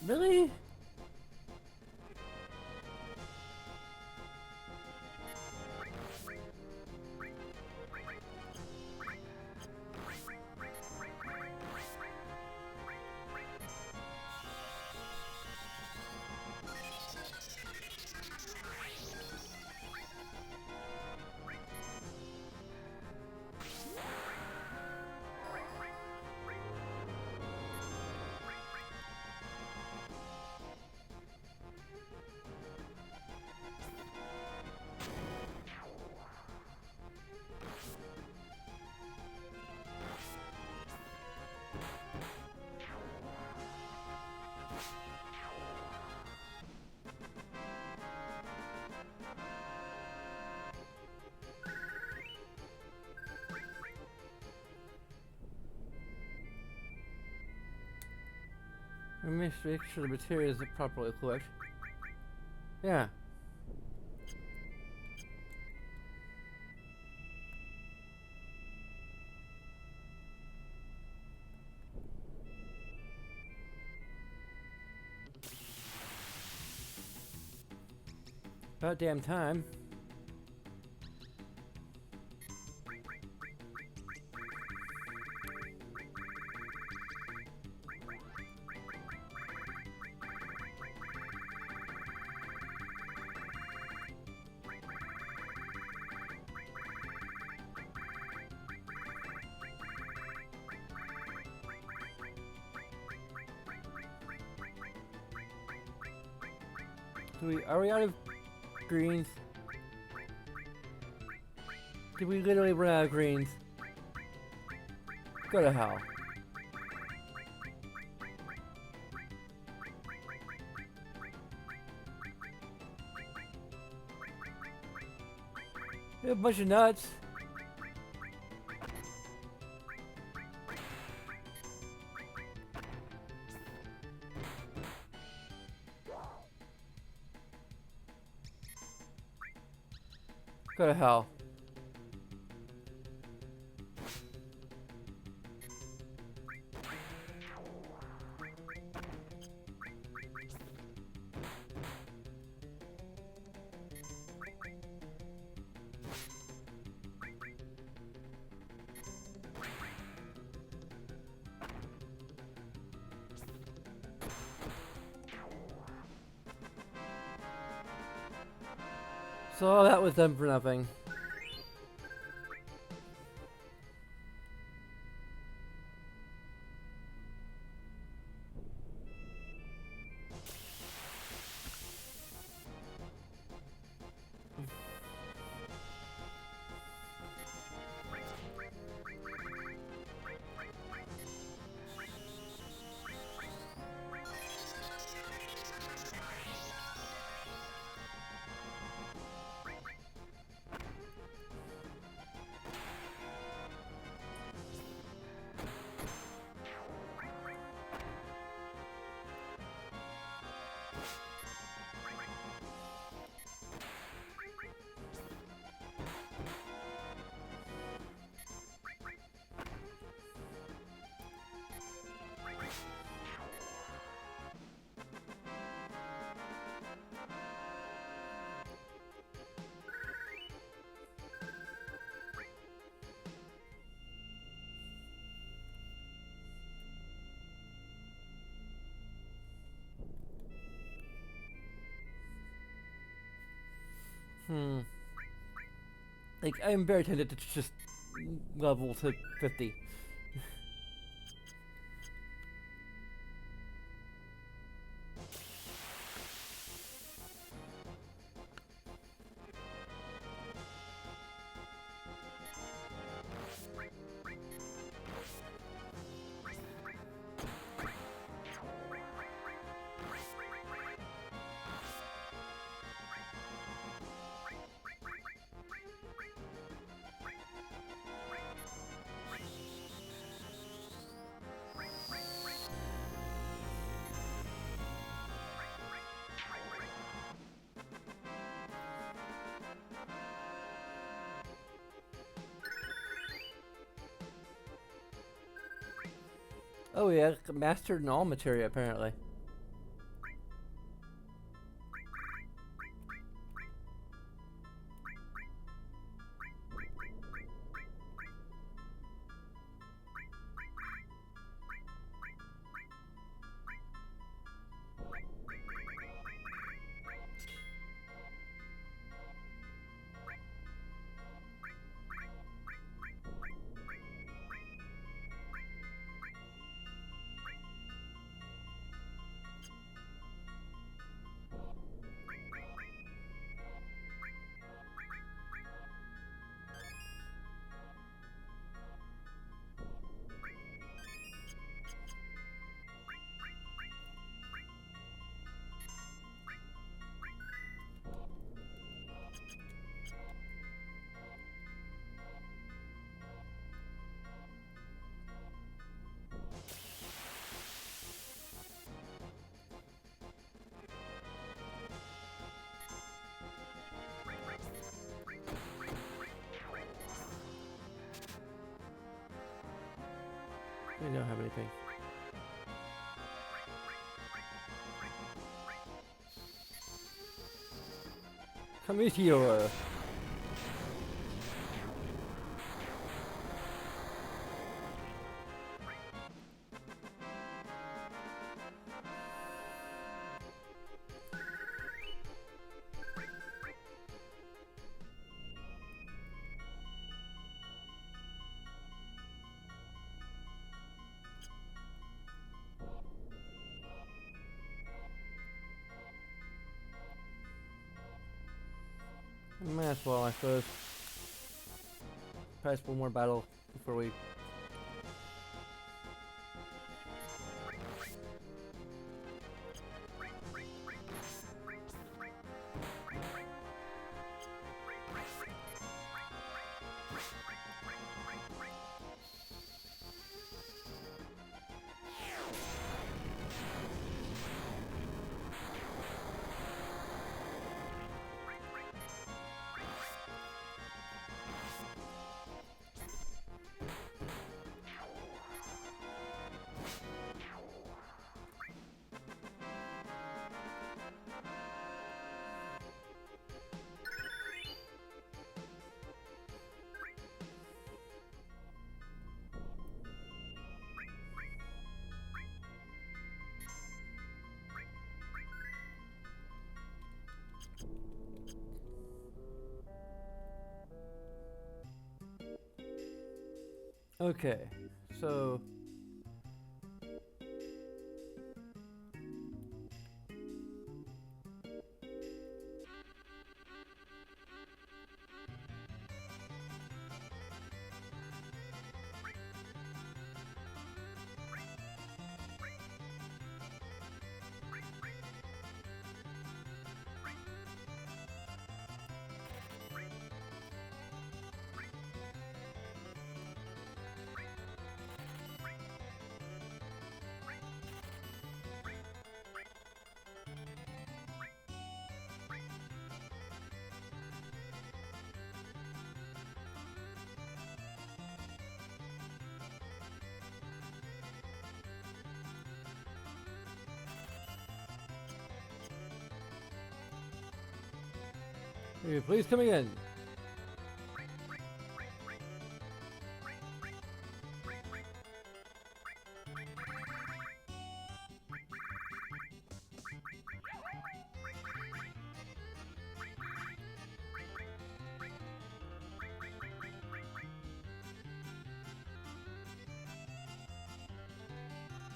Really? Let me make sure the materials are properly equipped. Yeah. About damn time. Are we out of greens? Did we literally run out of greens? Go to hell. You're a bunch of nuts. Go to hell. So that was done for nothing. Like, I'm very tempted to just level to 50. Oh yeah, mastered in all materia apparently. I don't have anything. Come here. Might as well, I suppose. Press one more battle before we. Okay, so. Hey, please come again.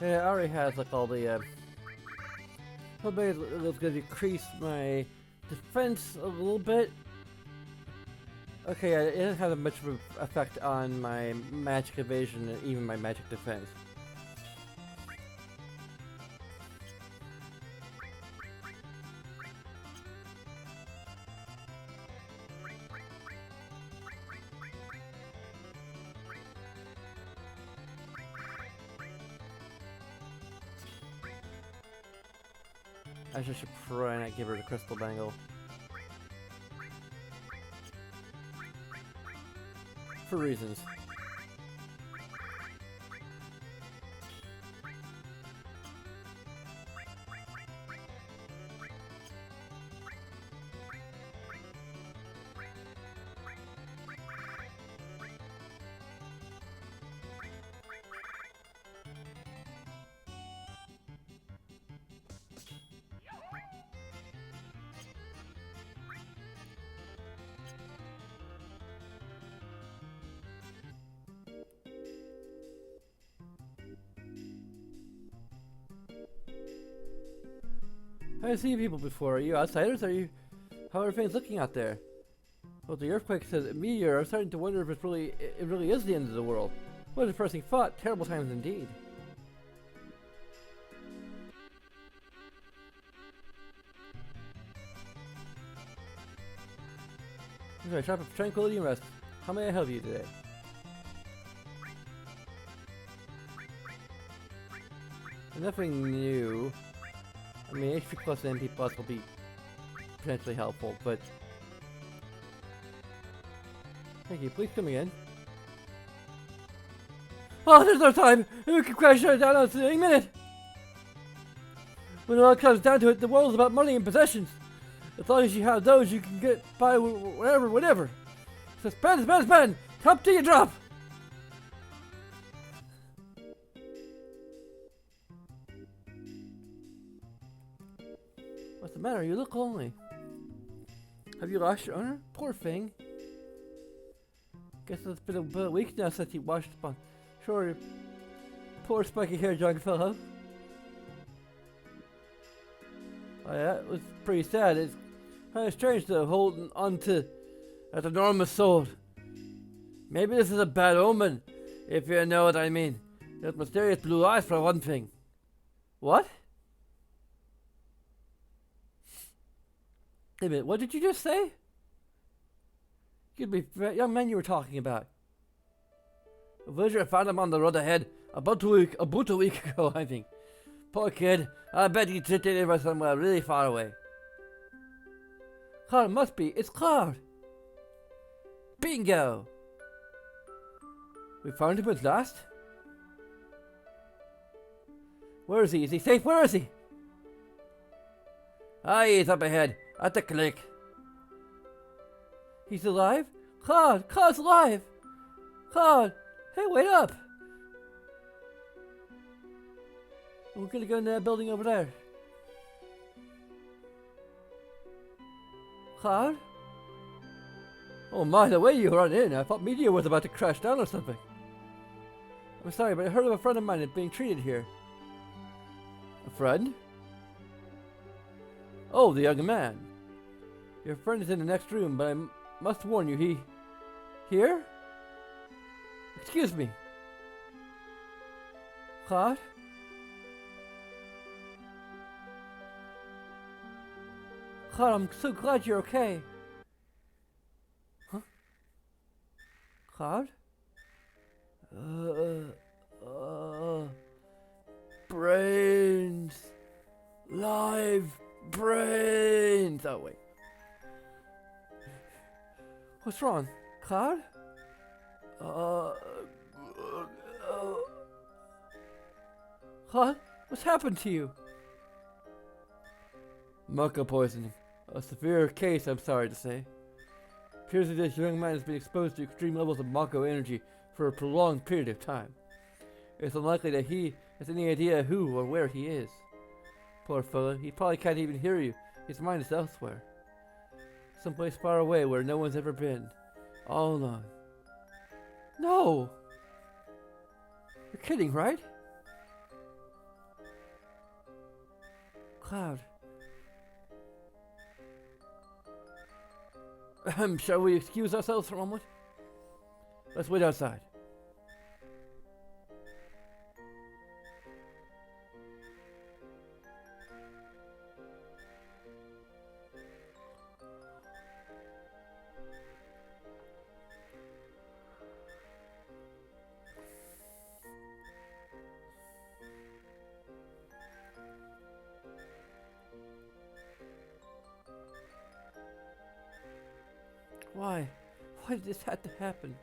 Yeah, I already has like all the probably it's gonna decrease my defense a little bit. Okay, yeah, it doesn't have much of an effect on my magic evasion and even my magic defense. I should try not give her the crystal bangle. For reasons. I've seen people before. Are you outsiders? Are you? How are things looking out there? Well, the earthquake says a meteor. I'm starting to wonder if it really is the end of the world. What a depressing thought. Terrible times indeed. Anyway, shop of tranquility and rest. How may I help you today? Nothing new. I mean, HP plus and MP plus will be potentially helpful, but... Thank you, please come again. Oh, there's no time! We can crash down on us in any minute! When it all comes down to it, the world's about money and possessions. As long as you have those, you can get by whatever. So spend! Top till you drop! What's the matter? You look lonely. Have you lost your owner? Poor thing. Guess it's been about a week now since he washed up on shore. Poor spiky haired young fellow. Oh, yeah, it was pretty sad. It's kind of strange though, holding on to that enormous sword. Maybe this is a bad omen, if you know what I mean. Those mysterious blue eyes for one thing. What? Wait a minute, what did you just say? Could be the young man you were talking about. A villager found him on the road ahead about a week ago, I think. Poor kid. I bet he drifted in somewhere really far away. Cloud must be. It's Cloud. Bingo. We found him at last. Where is he? Is he safe? Where is he? Ah, he's up ahead. At the click. He's alive? Cloud! Cloud's alive! Cloud! Hey, wait up! We're gonna go in that building over there. Cloud? Oh my, the way you run in, I thought meteor was about to crash down or something. I'm sorry, but I heard of a friend of mine that's being treated here. A friend? Oh, the young man. Your friend is in the next room, but I must warn you, he... Here? Excuse me. Cloud? Cloud, I'm so glad you're okay. Huh? Cloud? Brains. Live brains. Oh, wait. What's wrong? Cloud? Cloud? What's happened to you? Mako poisoning. A severe case, I'm sorry to say. Appears that this young man has been exposed to extreme levels of Mako energy for a prolonged period of time. It's unlikely that he has any idea who or where he is. Poor fellow, he probably can't even hear you. His mind is elsewhere. Someplace far away where no one's ever been. All alone. No! You're kidding, right? Cloud. Shall we excuse ourselves for a moment? Let's wait outside. Why? Why did this have to happen?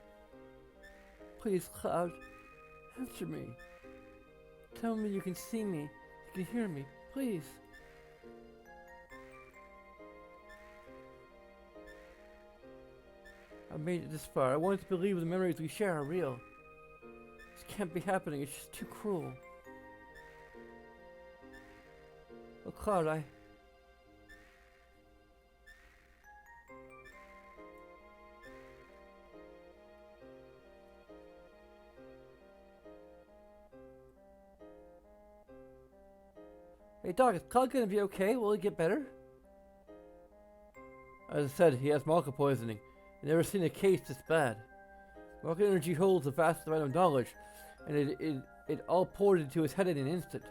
Please, Cloud, answer me. Tell me you can see me, you can hear me, please. I made it this far. I wanted to believe the memories we share are real. This can't be happening, it's just too cruel. Oh, Cloud, Hey Doc, is Cloud gonna be okay? Will he get better? As I said, he has Mako poisoning. I've never seen a case this bad. Mako energy holds a vast amount of knowledge, and it all poured into his head in an instant.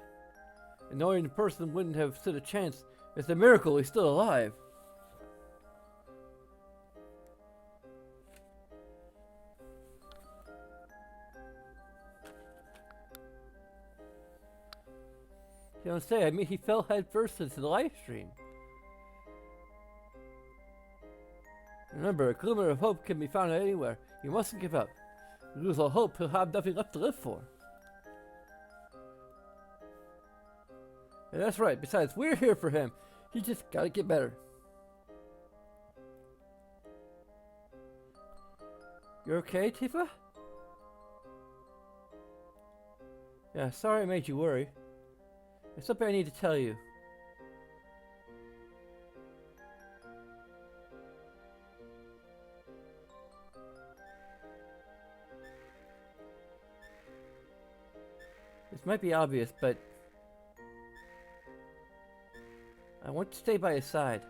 An ordinary person wouldn't have stood a chance. It's a miracle he's still alive. You don't say. I mean, he fell head first into the live stream. Remember, a glimmer of hope can be found anywhere. You mustn't give up. We lose all hope, he'll have nothing left to live for. Yeah, that's right. Besides, we're here for him. He just gotta get better. You okay, Tifa? Yeah, sorry I made you worry. There's something I need to tell you. This might be obvious, but I want to stay by his side.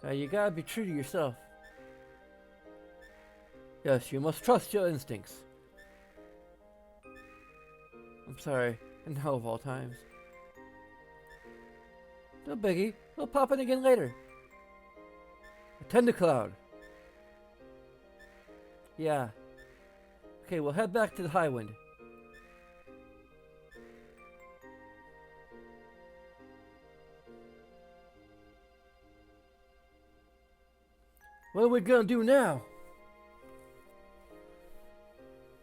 You gotta be true to yourself. Yes, you must trust your instincts. I'm sorry, and now of all times. No biggie, we'll pop in again later. Attend to Cloud. Yeah. Okay, we'll head back to the High Wind. What are we gonna do now?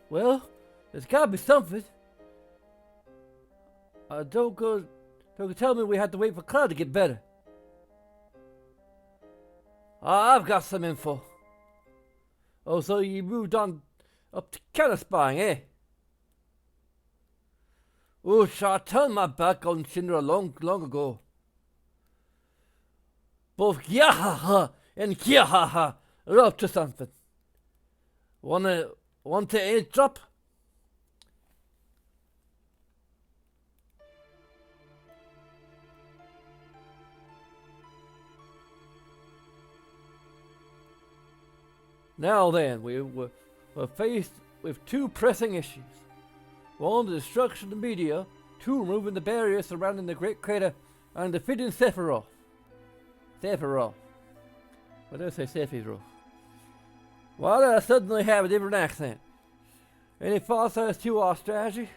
Well, there's gotta be something. Don't tell me we have to wait for Cloud to get better. I've got some info. Oh, so you moved on up to counter spying, eh? Oh, I turned my back on Shinra long ago. Both Yahaha and Kiahaha are up to something. Want to airdrop? Now then, we're faced with two pressing issues. One, the destruction of the media. Two, removing the barrier surrounding the Great Crater and defeating Sephiroth. Sephiroth. Why did I say Sephiroth? Why did I suddenly have a different accent? Any thoughts as to our strategy?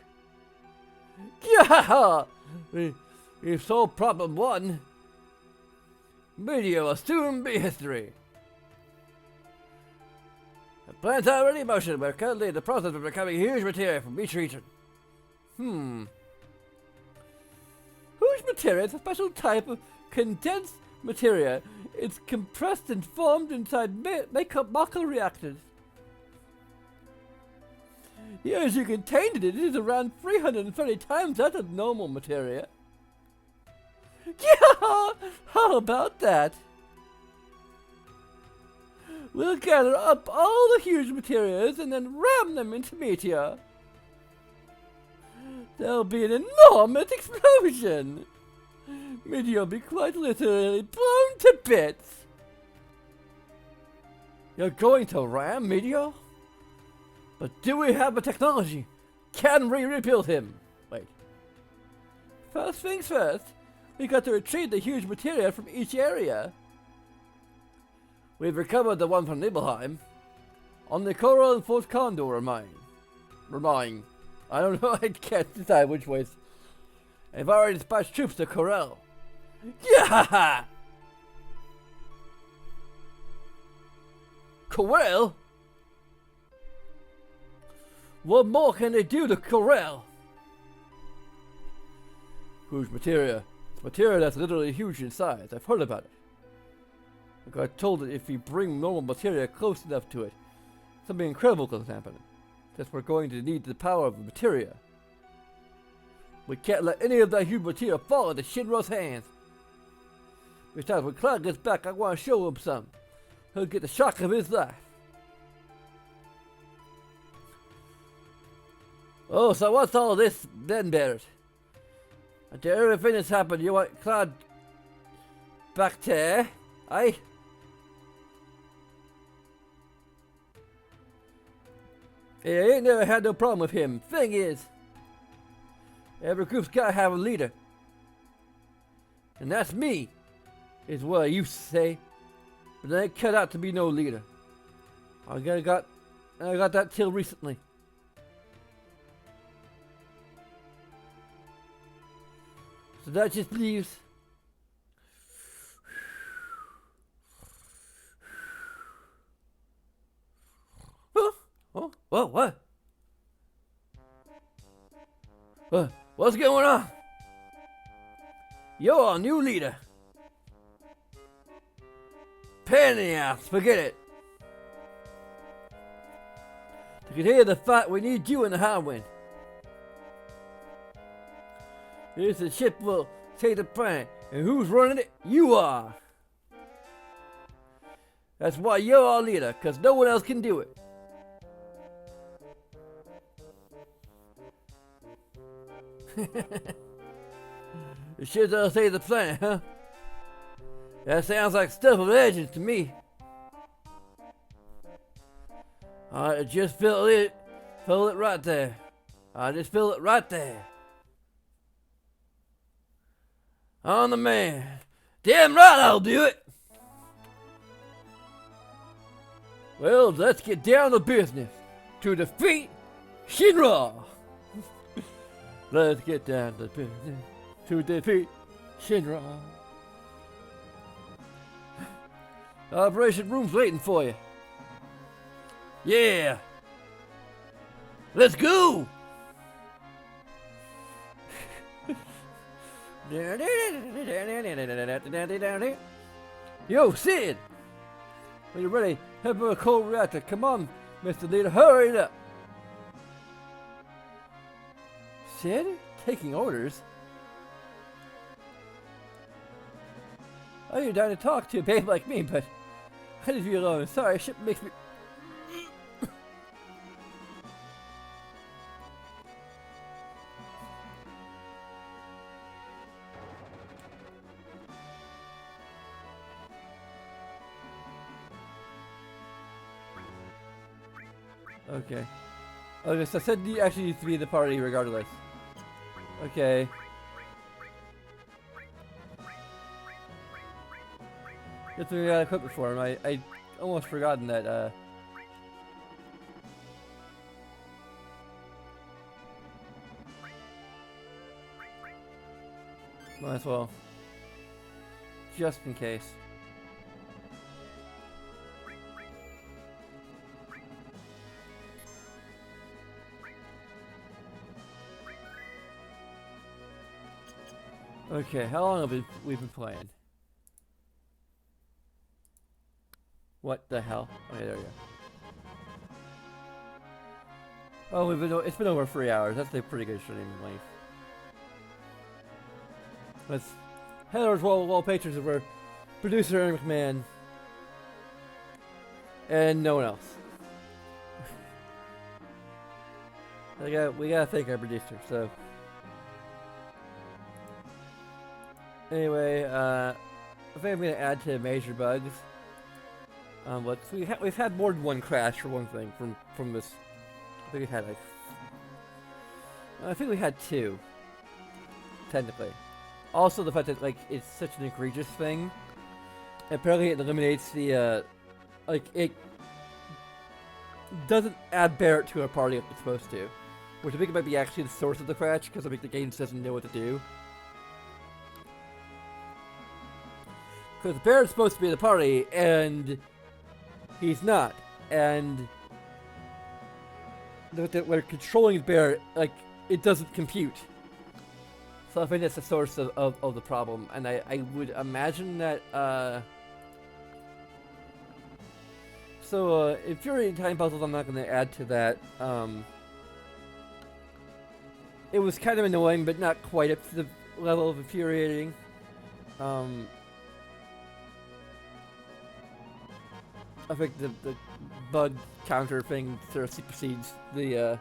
Yeah! We've solved problem one. Media will soon be history. The plan's already in motion. We're currently in the process of becoming huge materia from each region. Huge materia is a special type of condensed materia. It's compressed and formed inside makeup Mako reactors. The energy contained in it is around 330 times that of normal materia. Yeah! How about that? We'll gather up all the huge materials and then ram them into meteor. There'll be an enormous explosion. Meteor will be quite literally blown to bits. You're going to ram Meteor? But do we have the technology? Can we rebuild him? Wait. First things first, we got to retrieve the huge materia from each area. We've recovered the one from Nibelheim. Only Coral and Fort Condor remain. I don't know, I can't decide which ways. I've already dispatched troops to Corel. Yeah! Corel? What more can they do to Corel? Huge materia. It's materia that's literally huge in size. I've heard about it. I got told that if we bring normal materia close enough to it, something incredible can happen. That we're going to need the power of the materia. We can't let any of that huge materia fall into Shinra's hands. Besides, when Cloud gets back, I want to show him some. He'll get the shock of his life. Oh, so what's all this then, Barrett? After everything that's happened, you want Cloud back to, eh? Yeah, I ain't never had no problem with him. Thing is, every group's gotta have a leader. And that's me, is what I used to say. But I ain't cut out to be no leader. I got that till recently. So that just leaves What's going on? You're our new leader. Penny out, forget it. To continue the fight, we need you in the high wind. This the ship will take the planet, and who's running it? You are. That's why you're our leader, because no one else can do it. The ship that'll save the planet, huh? That sounds like stuff of legends to me. I just feel it right there. I just feel it right there. I'm the man. Damn right I'll do it. Well, let's get down to business. To defeat Shinra. Let's get down to business. To defeat Shinra. Operation Room's waiting for you. Yeah. Let's go. Yo, Sid. When you're ready, head for a cold reactor. Come on, Mr. Leader, hurry it up. Sid? Taking orders? Oh, you're down to talk to a babe like me, but I leave you alone. Sorry, ship makes me... Okay. Okay, so I said you actually used to be in the party regardless. Okay. Good thing we got equipment for him. I almost forgotten that, might as well. Just in case. Okay, how long have we been playing? What the hell? Okay, there we go. Oh, it's been over 3 hours. That's a pretty good streaming length. Let's head over to all patrons of our producer Aaron McMahon and no one else. we gotta thank our producer. So anyway, I think I'm gonna add to major bugs. We've had more than one crash for one thing from this. I think we had I think we had 2, technically. Also, the fact that it's such an egregious thing. Apparently, it eliminates the it doesn't add Barrett to a party like it's supposed to, which I think might be actually the source of the crash because I think the game doesn't know what to do. Because Barrett's supposed to be in the party and he's not, and we're controlling Barrett, it doesn't compute. So I think that's the source of the problem, and I would imagine that, infuriating time puzzles I'm not going to add to that. It was kind of annoying, but not quite up to the level of infuriating. I think the bug counter thing sort of supersedes the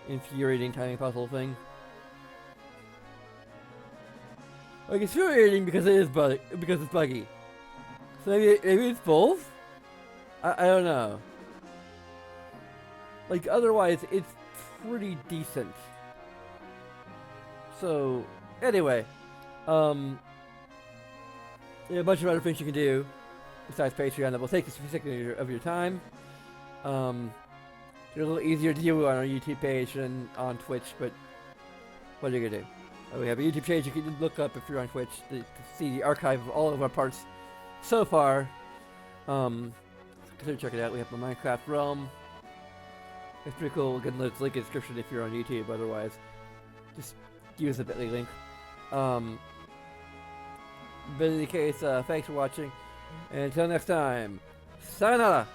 infuriating timing puzzle thing. It's infuriating because it's buggy. So maybe it's both? I don't know. Otherwise it's pretty decent. So anyway, a bunch of other things you can do besides Patreon that will take a second of your time. They're a little easier to do on our YouTube page than on Twitch, but what are you gonna do? We have a YouTube page you can look up if you're on Twitch to see the archive of all of our parts so far. Consider checking it out. We have the Minecraft realm. It's pretty cool. Again, let's link in the description if you're on YouTube. Otherwise, just use the bit.ly link. But in any case, thanks for watching. And until next time, sayonara!